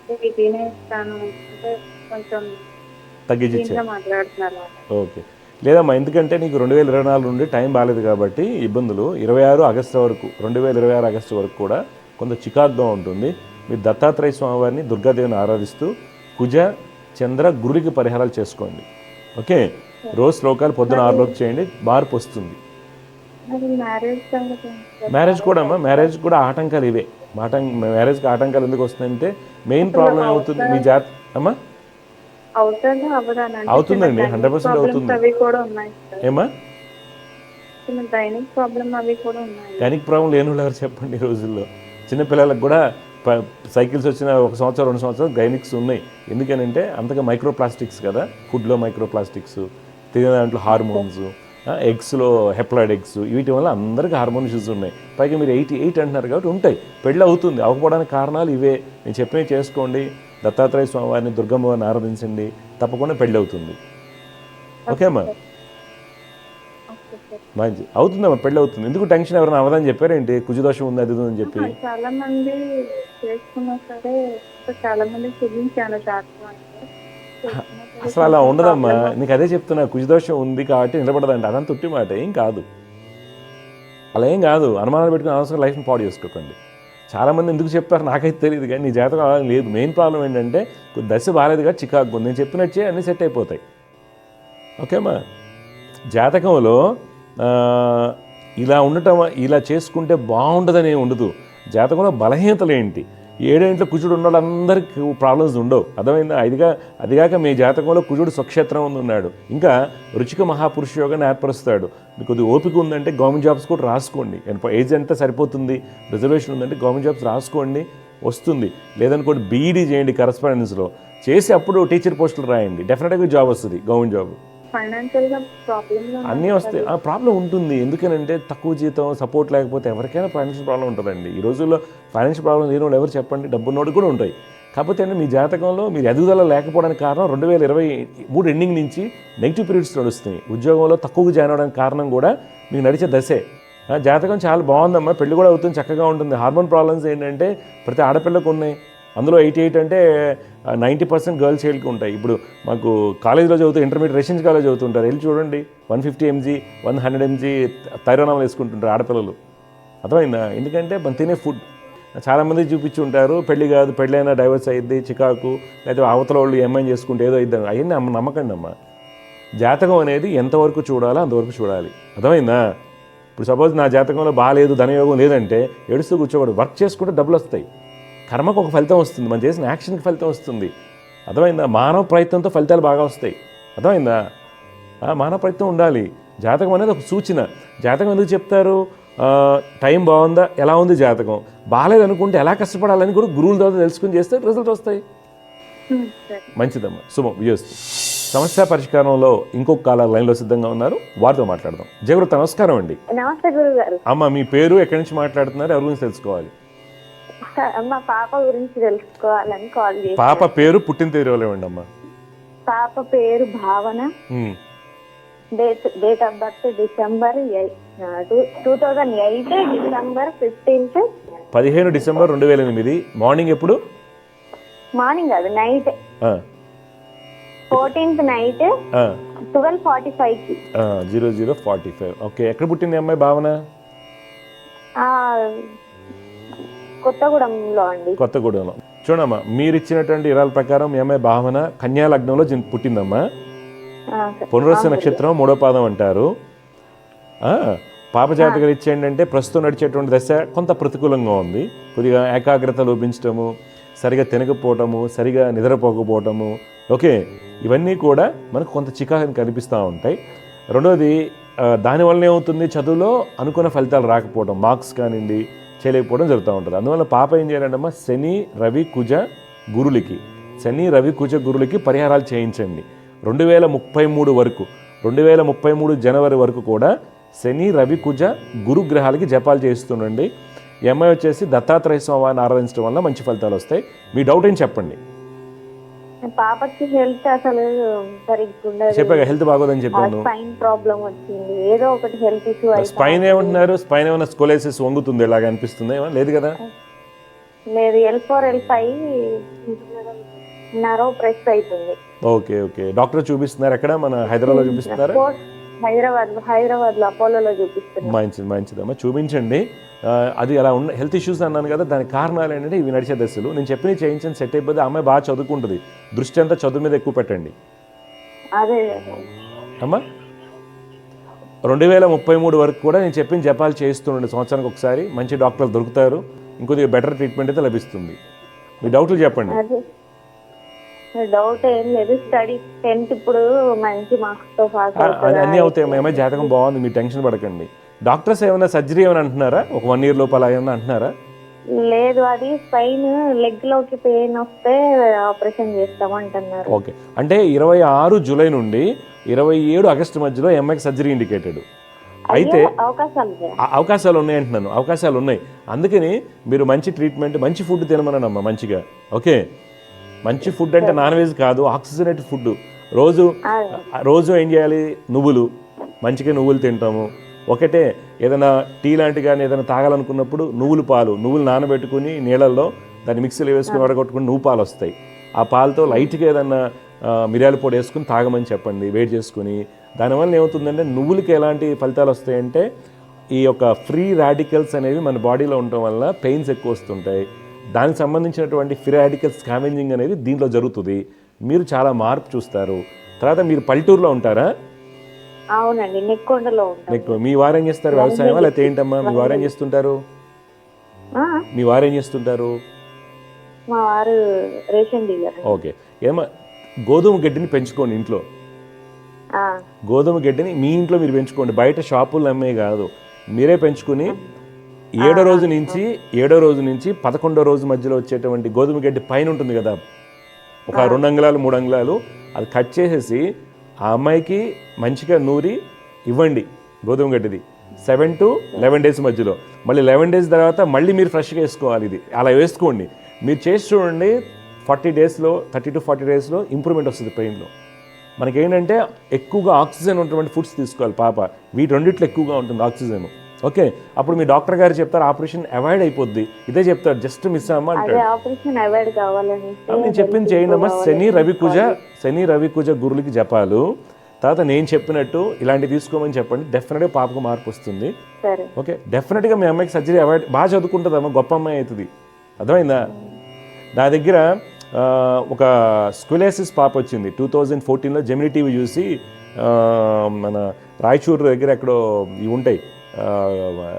18 ఇస్తాను అంటే కొంచెం తగ్గించి ఇంకా మాట్లాడుతున్నారు. ఓకే. లేదమ్మా, ఎందుకంటే నీకు 2024 నుండి టైం బాగాలేదు కాబట్టి ఇబ్బందులు 26 ఆగస్టు వరకు 2026 ఆగస్టు వరకు కూడా కొంత చికాకుగా ఉంటుంది. మీరు దత్తాత్రేయ స్వామివారిని దుర్గాదేవిని ఆరాధిస్తూ కుజ చంద్ర గురుడికి పరిహారాలు చేసుకోండి. ఓకే, రోజు శ్లోకాలు పొద్దున 6 చేయండి, మార్పు వస్తుంది. మ్యారేజ్ కూడా అమ్మా, మ్యారేజ్ కూడా ఆటంకాలు ఇవే. మ్యారేజ్కి ఆటంకాలు ఎందుకు వస్తాయంటే మెయిన్ ప్రాబ్లం ఏమవుతుంది మీ అమ్మా అవుతుందండి, 100% అవుతుంది. ఏమా గైనిక్ ప్రాబ్లం లేని వాళ్ళు ఎవరు చెప్పండి? ఈ రోజుల్లో చిన్నపిల్లలకు కూడా సైకిల్స్ వచ్చిన 1 సంవత్సరం 2 సంవత్సరాలు గైనిక్స్ ఉన్నాయి. ఎందుకనంటే అంతగా మైక్రో ప్లాస్టిక్స్ కదా, ఫుడ్లో మైక్రో ప్లాస్టిక్స్, తినే దాంట్లో హార్మోన్స్, ఎగ్స్లో హెప్లాయిడ్ ఎగ్స్, వీటి వల్ల అందరికీ హార్మోన్ ఇష్యూస్ ఉన్నాయి. పైగా మీరు 88 అంటున్నారు కాబట్టి ఉంటాయి. పెళ్ళి అవుతుంది, అవ్వకపోవడానికి కారణాలు ఇవే. నేను చెప్పినవి చేసుకోండి, దత్తాత్రేయ స్వామివారిని దుర్గమ్మవారిని ఆరాధించండి, తప్పకుండా పెళ్ళి అవుతుంది. ఓకే అమ్మా, మంచి అవుతుందమ్మా, పెళ్ళి అవుతుంది. ఎందుకు టెన్షన్? ఎవరైనా అవదని చెప్పారేంటి? కుజదోషం ఉంది అది అని చెప్పి చాలా మంది చేసుకున్నా సరే, చాలా మంది చూపించాను. అసలు అలా ఉండదమ్మా, నీకు అదే చెప్తున్నా, కుజదోషం ఉంది కాబట్టి నిలబడదండి. అదంతా తుట్టి మాట, ఏం కాదు, అలా ఏం కాదు. అనుమానాలు పెట్టుకుని అనవసరం లైఫ్ని పాడు చేసుకోకండి. చాలామంది ఎందుకు చెప్పారు నాకైతే తెలియదు, కానీ నీ జాతకం అలా లేదు. మెయిన్ ప్రాబ్లం ఏంటంటే దశ బాగాలేదుగా, చికాకు. నేను చెప్పినట్టే అన్నీ సెట్ అయిపోతాయి. ఓకేమ్మా, జాతకంలో ఇలా ఉండటం, ఇలా చేసుకుంటే బాగుంటుందని ఏమి ఉండదు. జాతకంలో బలహీనతలు ఏంటి? 7 ఇంట్లో కుజుడు ఉన్న వాళ్ళందరికీ ప్రాబ్లమ్స్ ఉండవు, అర్థమైందా? అదిగాక మీ జాతకంలో కుజుడు స్వక్షేత్రం ఉన్నాడు. ఇంకా రుచిక మహాపురుష యోగాన్ని ఏర్పరుస్తాడు. మీకు కొద్దిగా ఓపిక ఉందంటే గవర్నమెంట్ జాబ్స్ కూడా రాసుకోండి. ఏజ్ ఎంత సరిపోతుంది, రిజర్వేషన్ ఉందంటే గవర్నమెంట్ జాబ్స్ రాసుకోండి, వస్తుంది. లేదనుకోండి బీఈడీ చేయండి, కరస్పాండెన్స్లో చేసి అప్పుడు టీచర్ పోస్టులు రాయండి, డెఫినెట్గా జాబ్ వస్తుంది, గవర్నమెంట్ జాబ్. అన్నీ వస్తాయి. ఆ ప్రాబ్లం ఉంటుంది, ఎందుకనంటే తక్కువ జీతం, సపోర్ట్ లేకపోతే ఎవరికైనా ఫైనాన్షియల్ ప్రాబ్లం ఉంటుందండి. ఈ రోజుల్లో ఫైనాన్షియల్ ప్రాబ్లం లేని వాళ్ళు ఎవరు చెప్పండి? డబ్బున్నోడు కూడా ఉంటాయి. కాకపోతే అంటే మీ జాతకంలో మీరు ఎదుగుదల లేకపోవడానికి కారణం 2023 ఎండింగ్ నుంచి నెగిటివ్ పీరియడ్స్ నడుస్తున్నాయి. ఉద్యోగంలో తక్కువగా జాయిన్ అవ్వడానికి కారణం కూడా మీకు నడిచే దశే. జాతకం చాలా బాగుందమ్మా, పెళ్లి కూడా అవుతుంది, చక్కగా ఉంటుంది. హార్మోన్ ప్రాబ్లమ్స్ ఏంటంటే ప్రతి ఆడపిల్లకు ఉన్నాయి. అందులో 88 అంటే 90% గర్ల్స్ చైల్డ్కి ఉంటాయి. ఇప్పుడు మాకు కాలేజీలో చదువుతూ ఇంటర్మీడియట్ రెసిడెన్షియల్ కాలేజ్ చదువుతుంటారు, వెళ్ళి చూడండి 150 mg 100 mg థైరోనాల్ వేసుకుంటుంటారు ఆడపిల్లలు, అర్థమైందా? ఎందుకంటే మనం తినే ఫుడ్. చాలామంది చూపించి ఉంటారు పెళ్లి కాదు, పెళ్ళైనా డైవర్స్ అయ్యిద్ది, చికాకు, లేకపోతే అవతల వాళ్ళు ఏమైనా చేసుకుంటే ఏదో ఇద్దాం, అవన్నీ నమ్మకండి అమ్మ. జాతకం అనేది ఎంతవరకు చూడాలో అంతవరకు చూడాలి, అర్థమైందా? ఇప్పుడు సపోజ్ నా జాతకంలో బాగాలేదు, ధనయోగం లేదంటే ఏడుస్తూ కూర్చోకూడదు. వర్క్ చేసుకుంటే డబ్బులు వస్తాయి, కర్మకు ఒక ఫలితం వస్తుంది, మనం చేసిన యాక్షన్కి ఫలితం వస్తుంది, అర్థమైందా? మానవ ప్రయత్నంతో ఫలితాలు బాగా వస్తాయి, అర్థమైందా? మానవ ప్రయత్నం ఉండాలి. జాతకం అనేది ఒక సూచన. జాతకం ఎందుకు చెప్తారు? టైం బాగుందా, ఎలా ఉంది జాతకం, బాగాలేదు అనుకుంటే ఎలా కష్టపడాలని కూడా గురువుల ద్వారా తెలుసుకుని చేస్తే రిజల్ట్ వస్తాయి. మంచిదమ్మా, శుభం, విజయస్తు. సమస్య పరిష్కారంలో ఇంకొక కాలర్ లైన్లో సిద్ధంగా ఉన్నారు, వారితో మాట్లాడదాం. జయగురుత, నమస్కారం అండి. నమస్తే గురుగారు. అమ్మ, మీ పేరు, ఎక్కడి నుంచి మాట్లాడుతున్నారు, ఎవరి గురించి తెలుసుకోవాలి? మా పాప గురించి తెలుసుకోవాలని కాల్ చేసి. పాప పేరు, పుట్టిన తేదీ ఇవ్వండి అమ్మా. పాప పేరు Bhavana, date of birth December 2008 December 15th. 15 December 2008. Morning ఎప్పుడు? మార్నింగ్ కాదు, నైట్. 14th నైట్ 12:45కి. 00:45. ఓకే, ఎక్కడ పుట్టింది అమ్మాయి భావన? కొత్తగూడెంలో అండి. కొత్తగూడెంలో. చూడమ్మా, మీరు ఇచ్చినటువంటి ఇరాల ప్రకారం మీ అమ్మాయి భావన కన్యా లగ్నంలో పుట్టిందమ్మా. పునర్వసు నక్షత్రం 3వ పాదం అంటారు. పాప జాతకం ఇచ్చేయండి, ప్రస్తుతం నడిచేటువంటి దశ కొంత ప్రతికూలంగా ఉంది. కొద్దిగా ఏకాగ్రత లోపించటము, సరిగా తినకపోవటము, సరిగా నిద్రపోకపోవటము, ఓకే, ఇవన్నీ కూడా మనకు కొంత చికాకుని కనిపిస్తూ ఉంటాయి. రెండోది, దానివల్ల ఏమవుతుంది, చదువులో అనుకున్న ఫలితాలు రాకపోవడం, మార్క్స్ కానివ్వండి చేయలేకపోవడం జరుగుతూ ఉంటుంది. అందువల్ల పాప ఏం చేయాలంటమ్మా, శని రవి కుజ గురులకి, శని రవి కుజ గురులకి పరిహారాలు చేయించండి. 2033 వరకు, 2033 జనవరి వరకు కూడా శని రవి కుజ గురు గ్రహాలకి జపాలు చేస్తుండండి. ఈ అమ్మాయి వచ్చేసి దత్తాత్రేయ స్వామిని ఆరాధించడం వల్ల మంచి ఫలితాలు వస్తాయి. మీ డౌట్ ఏం చెప్పండి. పాపకి హెల్త్ అసలు సరిగ్గా చెప్పాక హెల్త్ బాగోదని చెప్పాను. స్పైన్ ప్రాబ్లం వచ్చింది, ఏదో ఒకటి హెల్త్ ఇష్యూ. స్పైన్ ఏమంటున్నారు? స్పైన్ ఏమైనా స్కోలైసిస్ వంగుతుంది ఇలాగ అనిపిస్తుంది? లేదు కదా. లేదు, L4 L5. నరో ప్రెస్ అవుతుంది. ఓకే ఓకే, డాక్టర్ చూపిస్తున్నారు ఎక్కడ? మన హైదరాబాద్లో చూపిస్తున్నారా? హైదరాబాద్ లో అపోలోలో చూపిస్తున్నారు. మంచిదమ్మా, చూపించండి. అది అలా ఉన్న హెల్త్ ఇష్యూస్ అన్నాను కదా, దానికి కారణాలు ఏంటంటే ఇవి నడిచే దశలు. నేను చెప్పినవి చేయించండి, సెట్ అయిపోతే అమ్మాయి బాగా చదువుకుంటుంది. దృష్టి అంతా చదువు మీద ఎక్కువ పెట్టండి అదే అమ్మా. 2033 వరకు కూడా నేను చెప్పిన జపాలు చేస్తుండండి, సంవత్సరానికి ఒకసారి. మంచి డాక్టర్లు దొరుకుతారు, ఇంకొద్దిగా బెటర్ ట్రీట్మెంట్ అయితే లభిస్తుంది. మీ డౌట్లు చెప్పండి. డౌట్ ఏం లేదు. స్టడీ 10th ఇప్పుడు మంచి మార్క్స్ తో పాస్ అన్నీ అవుతాయి. ఏమైనా జాతకం బాగుంది, మీరు టెన్షన్ పడకండి. డాక్టర్స్ ఏమైనా సర్జరీ ఏమైనా అంటున్నారా? ఒక 1 year లోపల ఏమైనా అంటున్నారా? లేదు, అది స్పైన్ లెగ్ లోకి పెయిన్ వస్తే ఆపరేషన్ చేస్తామంటున్నారు. ఓకే, అంటే 26 జూలై నుండి 27 ఆగస్టు మధ్యలో ఎంఐకి సర్జరీ ఇండికేటెడ్. అయితే అవకాశాలు ఉన్నాయి అంటున్నాను, అవకాశాలు ఉన్నాయి. అందుకని మీరు మంచి ట్రీట్మెంట్, మంచి ఫుడ్ తినమనమ్మా మంచిగా. ఓకే, మంచి ఫుడ్ అంటే నాన్ వెజ్ కాదు, ఆక్సిజనేటెడ్ ఫుడ్. రోజు ఏం చేయాలి? నువ్వులు, మంచిగా నువ్వులు తింటాము. ఒకటే ఏదైనా టీ లాంటి కానీ ఏదైనా తాగాలనుకున్నప్పుడు నువ్వులు నానబెట్టుకుని నీళ్ళల్లో దాన్ని మిక్సీలో వేసుకుని వడగొట్టుకుని నువ్వు పాలు వస్తాయి. ఆ పాలతో లైట్గా ఏదన్నా మిరియాల పొడి వేసుకుని తాగమని చెప్పండి, వేడి చేసుకుని. దానివల్ల ఏమవుతుందంటే నువ్వులకి ఎలాంటి ఫలితాలు వస్తాయంటే ఈ యొక్క ఫ్రీ రాడికల్స్ అనేవి మన బాడీలో ఉండటం వల్ల పెయిన్స్ ఎక్కువ వస్తుంటాయి. దానికి సంబంధించినటువంటి ఫ్రీ రాడికల్ స్కావెంజింగ్ అనేది దీంట్లో జరుగుతుంది. మీరు చాలా మార్పు చూస్తారు. తర్వాత మీరు పల్లెటూరులో ఉంటారా? అవునండి, నెక్కొండలో ఉంటాం. మీ వారు ఏం చేస్తారు? వ్యవసాయమా లేకపోతే ఏంటమ్మా? మీ వారు ఏం చేస్తుంటారు? మా వారు రేషన్ డీలర్. ఓకే, గోధుమ గడ్డిని పెంచుకోండి ఇంట్లో. గోధుమ గడ్డిని మీ ఇంట్లో మీరు పెంచుకోండి, బయట షాపుల్లో అమ్మే కాదు, మీరే పెంచుకుని 7వ రోజు నుంచి 11వ రోజు మధ్యలో వచ్చేటువంటి గోధుమ గడ్డి పైన ఉంటుంది కదా, ఒక 2 అంగుళాలు 3 అంగుళాలు, అది కట్ చేసేసి ఆ అమ్మాయికి మంచిగా నూరి ఇవ్వండి గోధుమ గడ్డిది. 7 to 11 days మధ్యలో. మళ్ళీ 11 days తర్వాత మళ్ళీ మీరు ఫ్రెష్గా వేసుకోవాలి. ఇది అలా వేసుకోండి, మీరు చేసి చూడండి. 30 to 40 daysలో ఇంప్రూవ్మెంట్ వస్తుంది పెయిన్లో. మనకేంటంటే ఎక్కువగా ఆక్సిజన్ ఉన్నటువంటి ఫుడ్స్ తీసుకోవాలి పాప. వీటి రెండిట్లో ఎక్కువగా ఉంటుంది ఆక్సిజన్. ఓకే, అప్పుడు మీ డాక్టర్ గారు చెప్తారు ఆపరేషన్ అవాయిడ్ అయిపోద్ది. ఇదే చెప్తారు, జస్ట్ మిస్ అమ్మా అంటారు. నేను చెప్పింది చేయండమ్మా. శని రవికుజ గురులకి జపాలు, తర్వాత నేను చెప్పినట్టు ఇలాంటివి తీసుకోమని చెప్పండి. డెఫినెట్గా పాపకు మార్పు వస్తుంది. ఓకే, డెఫినెట్గా మీ అమ్మాయికి సర్జరీ అవాయిడ్. బాగా చదువుకుంటుందమ్మా, గొప్ప అమ్మాయి అవుతుంది. అర్థమైందా? నా దగ్గర ఒక స్క్విలేసిస్ పాప వచ్చింది 2014లో. జెమిని టీవీ చూసి మన రాయచూరు దగ్గర ఎక్కడో ఇవి ఉంటాయి,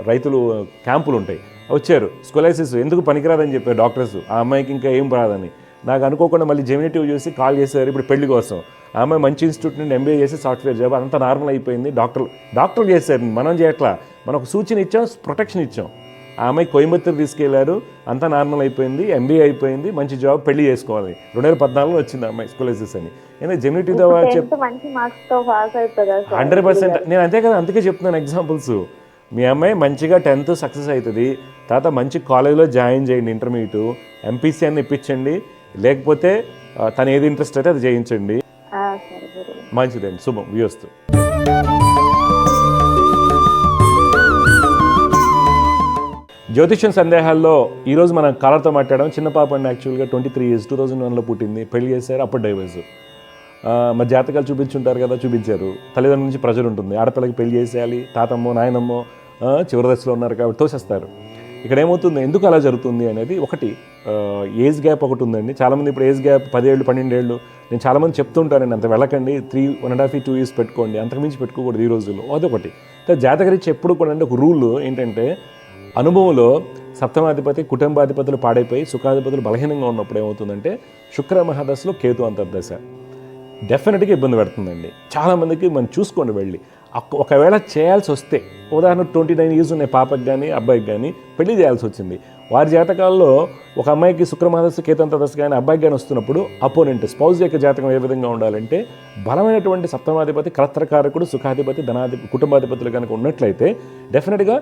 రైతులు క్యాంపులు ఉంటాయి, వచ్చారు. స్క్విలేసిస్ ఎందుకు పనికిరాదని చెప్పారు డాక్టర్స్. ఆ అమ్మాయికి ఇంకా ఏం రాదని. నాకు అనుకోకుండా మళ్ళీ జెమిని టీవీ చూసి కాల్ చేశారు ఇప్పుడు పెళ్లి కోసం. ఆ అమ్మాయి మంచి ఇన్స్టిట్యూట్ నుండి MBA చేసి సాఫ్ట్వేర్ జాబ్, అంతా నార్మల్ అయిపోయింది. డాక్టర్లు చేశారు, మనం చేయట్లా. మనం ఒక సూచన ఇచ్చాం, ప్రొటెక్షన్ ఇచ్చాం. ఆ అమ్మాయి కోయంబత్తూరు తీసుకెళ్లారు, అంతా నార్మల్ అయిపోయింది, MBA అయిపోయింది, మంచి జాబ్, పెళ్లి చేసుకోవాలి. 2014లో వచ్చింది ఆ అమ్మాయి స్క్విలేసిస్ అని. ఎందుకంటే జెమిని టీవీ 100%. నేను అంతే కదా, అందుకే చెప్తున్నాను ఎగ్జాంపుల్స్. మీ అమ్మాయి మంచిగా 10th సక్సెస్ అవుతుంది, తర్వాత మంచి కాలేజ్లో జాయిన్ చేయండి, ఇంటర్మీడియట్ MPC అని ఇప్పించండి. లేకపోతే తను ఏది ఇంట్రెస్ట్ అయితే అది చేయించండి. మంచిదండి, శుభం, వ్యూస్తూ. జ్యోతిష్యం సందేహాల్లో ఈరోజు మనం కాలర్తో మాట్లాడడం. చిన్న పాప అండి, యాక్చువల్గా 23 years, 2001లో పుట్టింది. పెళ్లి చేశారు, అప్పుడు డైవర్స్. మరి జాతకాలు చూపించుంటారు కదా, చూపించారు. తల్లిదండ్రుల నుంచి ప్రెజర్ ఉంటుంది, ఆడపిల్లకి పెళ్లి చేసేయాలి, తాతమ్మో నాయనమ్మో చివరి దశలో ఉన్నారు కాబట్టి తోసేస్తారు. ఇక్కడ ఏమవుతుంది, ఎందుకు అలా జరుగుతుంది అనేది ఒకటి ఏజ్ గ్యాప్ ఒకటి ఉందండి. చాలామంది ఇప్పుడు ఏజ్ గ్యాప్ 10 ఏళ్ళు 12 ఏళ్ళు. నేను చాలామంది చెప్తుంటానండి, అంత వెళ్ళకండి, 1.5 2 years పెట్టుకోండి, అంతకుమించి పెట్టుకోకూడదు ఈ రోజుల్లో. అదొకటి. జాతకరీత్యా ఎప్పుడు కూడా అంటే ఒక రూల్ ఏంటంటే, అనుభవంలో సప్తమాధిపతి కుటుంబాధిపతులు పాడైపోయి సుఖాధిపతులు బలహీనంగా ఉన్నప్పుడు ఏమవుతుందంటే శుక్ర మహాదశలో కేతు అంతర్దశ డెఫినెట్గా ఇబ్బంది పెడుతుందండి. చాలామందికి మనం చూసుకోండి వెళ్ళి. ఒకవేళ చేయాల్సి వస్తే, ఉదాహరణ 29 years ఉన్న పాపకి కానీ అబ్బాయికి కానీ పెళ్లి చేయాల్సి వచ్చింది, వారి జాతకాల్లో ఒక అమ్మాయికి శుక్రమహాదశ కేతంతదశ కానీ అబ్బాయికి కానీ వస్తున్నప్పుడు అపోనెంట్ స్పౌజ్ యొక్క జాతకం ఏ విధంగా ఉండాలంటే, బలమైనటువంటి సప్తమాధిపతి కలత్రకారకుడు సుఖాధిపతి ధనాధిపతి కుటుంబాధిపతులు కనుక ఉన్నట్లయితే డెఫినెట్గా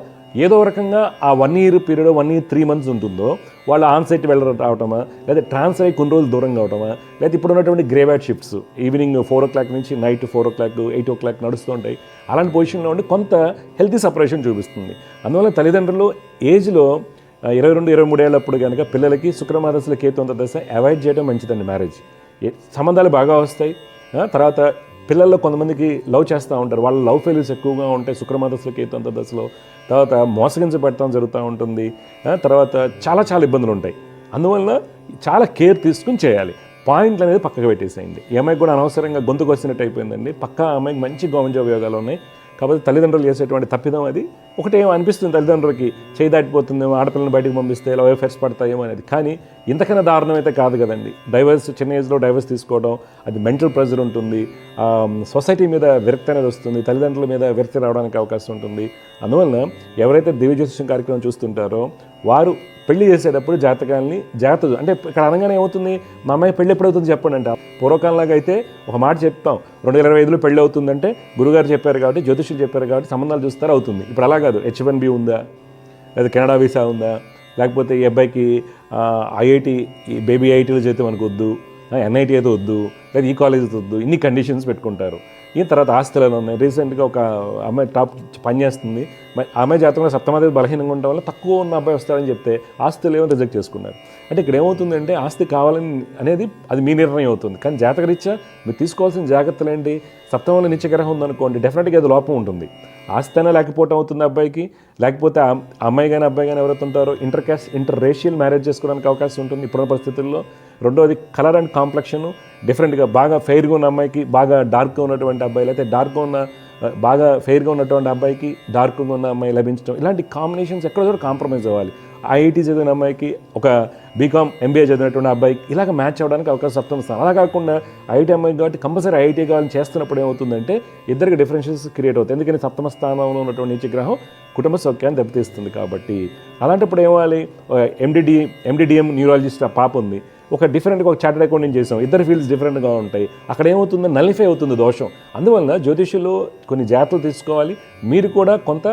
ఏదో రకంగా ఆ 1 year పీరియడ్ 1 year 3 months ఉంటుందో వాళ్ళు ఆన్సైట్ రావటమా, లేదా ట్రాన్స్ఫర్ అయ్యి కొన్ని రోజులు దూరంగా అవటమా, లేదా ఇప్పుడు ఉన్నటువంటి గ్రేవ్యార్డ్ షిఫ్ట్స్ ఈవినింగ్ 4 o'clock నుంచి నైట్ 4 o'clock 8 o'clock నడుస్తూ ఉంటాయి. అలాంటి పొజిషన్లో ఉండి కొంత హెల్తీ సపరేషన్ చూపిస్తుంది. అందువల్ల తల్లిదండ్రులు ఏజ్లో 22-23 ఏళ్ళప్పుడు కనుక పిల్లలకి శుక్రమాదశలో కేతు అంతర్దశ అవాయిడ్ చేయడం మంచిదండి. మ్యారేజ్ సంబంధాలు బాగా వస్తాయి. తర్వాత పిల్లల్లో కొంతమందికి లవ్ చేస్తూ ఉంటారు, వాళ్ళ లవ్ ఫెయిల్యూర్స్ ఎక్కువగా ఉంటాయి శుక్రమాదశలో కేతు అంతర్దశలో. తర్వాత మోసగించబడటం జరుగుతూ ఉంటుంది. తర్వాత చాలా ఇబ్బందులు ఉంటాయి. అందువల్ల చాలా కేర్ తీసుకుని చేయాలి. పాయింట్లు అనేది పక్కకు పెట్టేసేయండి. ఈ అమ్మాయికి కూడా అనవసరంగా గొంతుకు వచ్చినట్టు అయిపోయిందండి. పక్కా అమ్మాయికి మంచి గవర్నమెంట్ జాబ్ యోగాలు ఉన్నాయి. కాబట్టి తల్లిదండ్రులు చేసేటువంటి తప్పిదం అది. ఒకటేమో అనిపిస్తుంది తల్లిదండ్రులకి, చేయి దాటిపోతుందేమో, ఆడపిల్లని బయటకు పంపిస్తే లవ్ అఫేర్స్ పడతాయేమో అనేది. కానీ ఇంతకన్నా దారుణం అయితే కాదు కదండి. డైవర్స్, చిన్న ఏజ్లో డైవర్స్ తీసుకోవడం, అది మెంటల్ ప్రెజర్ ఉంటుంది, సొసైటీ మీద విరక్తి అనేది వస్తుంది, తల్లిదండ్రుల మీద విరక్తి రావడానికి అవకాశం ఉంటుంది. అందువలన ఎవరైతే దివ్య జ్యోతిష్యం కార్యక్రమం చూస్తుంటారో వారు పెళ్లి చేసేటప్పుడు జాతకాలని జాగ్రత్త, అంటే ఇక్కడ అనగానే ఏమవుతుంది, మా అమ్మాయి పెళ్లి ఎప్పుడవుతుంది చెప్పండి అంటే, పూర్వకాలంలాగా అయితే ఒక మాట చెప్తాం, 2025లో పెళ్లి అవుతుందంటే గురుగారు చెప్పారు కాబట్టి, జ్యోతిష్యులు చెప్పారు కాబట్టి సంబంధాలు చూస్తారు అవుతుంది. ఇప్పుడు అలా కాదు. H1B ఉందా, లేదా కెనడా వీసా ఉందా, లేకపోతే ఈ అబ్బాయికి ఐఐటి బేబీ ఐఐటీలో చేస్తే మనకు వద్దు, NIT అయితే వద్దు, లేదా ఈ కాలేజ్ వద్దు, ఇన్ని కండిషన్స్ పెట్టుకుంటారు. ఈ తర్వాత ఆస్తులు ఉన్నాయి. రీసెంట్గా ఒక అమ్మాయి టాప్ పని చేస్తుంది, అమ్మాయి జాతకంలో సప్తమాదేవి బలహీనంగా ఉండడం వల్ల తక్కువ ఉన్న అబ్బాయి వస్తాడని చెప్తే ఆస్తులు ఏమో రిజెక్ట్ చేసుకున్నారు. అంటే ఇక్కడ ఏమవుతుందంటే ఆస్తి కావాలని అనేది అది మీ నిర్ణయం అవుతుంది. కానీ జాతకరీత్యా మీరు తీసుకోవాల్సిన జాగ్రత్తలు ఏంటి, సప్తమంలో నిత్యగ్రహం ఉందనుకోండి, డెఫినెట్గా అది లోపం ఉంటుంది. ఆస్తి అయినా లేకపోవటం అవుతుంది అబ్బాయికి, లేకపోతే అమ్మాయి కానీ అబ్బాయి కానీ ఎవరైతే ఉంటారో ఇంటర్ రేషియల్ మ్యారేజ్ చేసుకోవడానికి అవకాశం ఉంటుంది ఇప్పుడున్న పరిస్థితుల్లో. రెండోది కలర్ అండ్ కాంప్లెక్షన్ డిఫరెంట్గా, బాగా ఫెయిర్గా ఉన్న అమ్మాయికి బాగా డార్క్గా ఉన్నటువంటి అబ్బాయిలు, అయితే బాగా ఫెయిర్గా ఉన్నటువంటి అబ్బాయికి డార్క్గా ఉన్న అమ్మాయి లభించడం, ఇలాంటి కాంబినేషన్స్ ఎక్కడో చోట కాంప్రమైజ్ అవ్వాలి. ఐఐటి చదివిన అమ్మాయికి ఒక బీకామ్ MBA చదివినటువంటి అబ్బాయికి ఇలాగ మ్యాచ్ అవ్వడానికి అవకాశం సప్తమ స్థానం. అలా కాకుండా ఐఐటి అమ్మాయి కాబట్టి కంపల్సరీ ఐఐటీ కావాలని చేస్తున్నప్పుడు ఏమవుతుందంటే ఇద్దరికి డిఫరెన్షియల్స్ క్రియేట్ అవుతాయి. ఎందుకని సప్తమ స్థానంలో ఉన్నటువంటి నీచగ్రహం కుటుంబ సౌఖ్యాన్ని దెబ్బతీస్తుంది కాబట్టి. అలాంటప్పుడు ఏమవ్వాలి, MDDM న్యూరాలజిస్ట్ ఆ పాప ఉంది, ఒక డిఫరెంట్గా ఒక చార్టెడ్ అకౌంటింగ్ చేసాం, ఇద్దరు ఫీల్డ్స్ డిఫరెంట్గా ఉంటాయి, అక్కడ ఏమవుతుందో నలిఫై అవుతుంది దోషం. అందువల్ల జ్యోతిష్యులు కొన్ని జాగ్రత్తలు తీసుకోవాలి. మీరు కూడా కొంత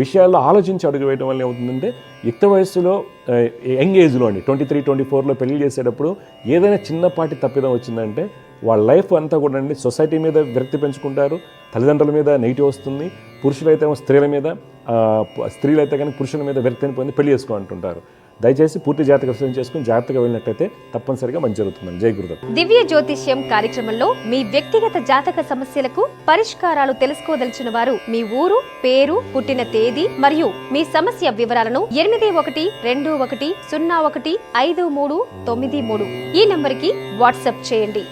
విషయాల్లో ఆలోచించి అడుగు వేయడం వల్ల ఏమవుతుందంటే యుక్త వయస్సులో యంగ్ ఏజ్లో అండి 23-24లో పెళ్లి చేసేటప్పుడు ఏదైనా చిన్నపాటి తప్పిదం వచ్చిందంటే వాళ్ళ లైఫ్ అంతా కూడా అండి సొసైటీ మీద విరక్తి పెంచుకుంటారు, తల్లిదండ్రుల మీద నెగిటివ్ వస్తుంది, పురుషులైతే స్త్రీల మీద, స్త్రీలైతే కానీ పురుషుల మీద విరక్తిని పొంది పెళ్లి చేసుకోవాలంటుంటారు. దయచేసి పూర్తి జాతక పరిశీలన చేసుకుని జాగ్రత్తగా వెళ్ళినట్టయితే తప్పనిసరిగా మంచి జరుగుతుందని. జై గురుదేవ్. దివ్య జ్యోతిష్యం కార్యక్రమంలో మీ వ్యక్తిగత జాతక సమస్యలకు పరిష్కారాలు తెలుసుకోదలిచిన వారు మీ ఊరు, పేరు, పుట్టిన తేదీ మరియు మీ సమస్య వివరాలను 8121015393 ఈ నంబర్కి వాట్సాప్ చేయండి.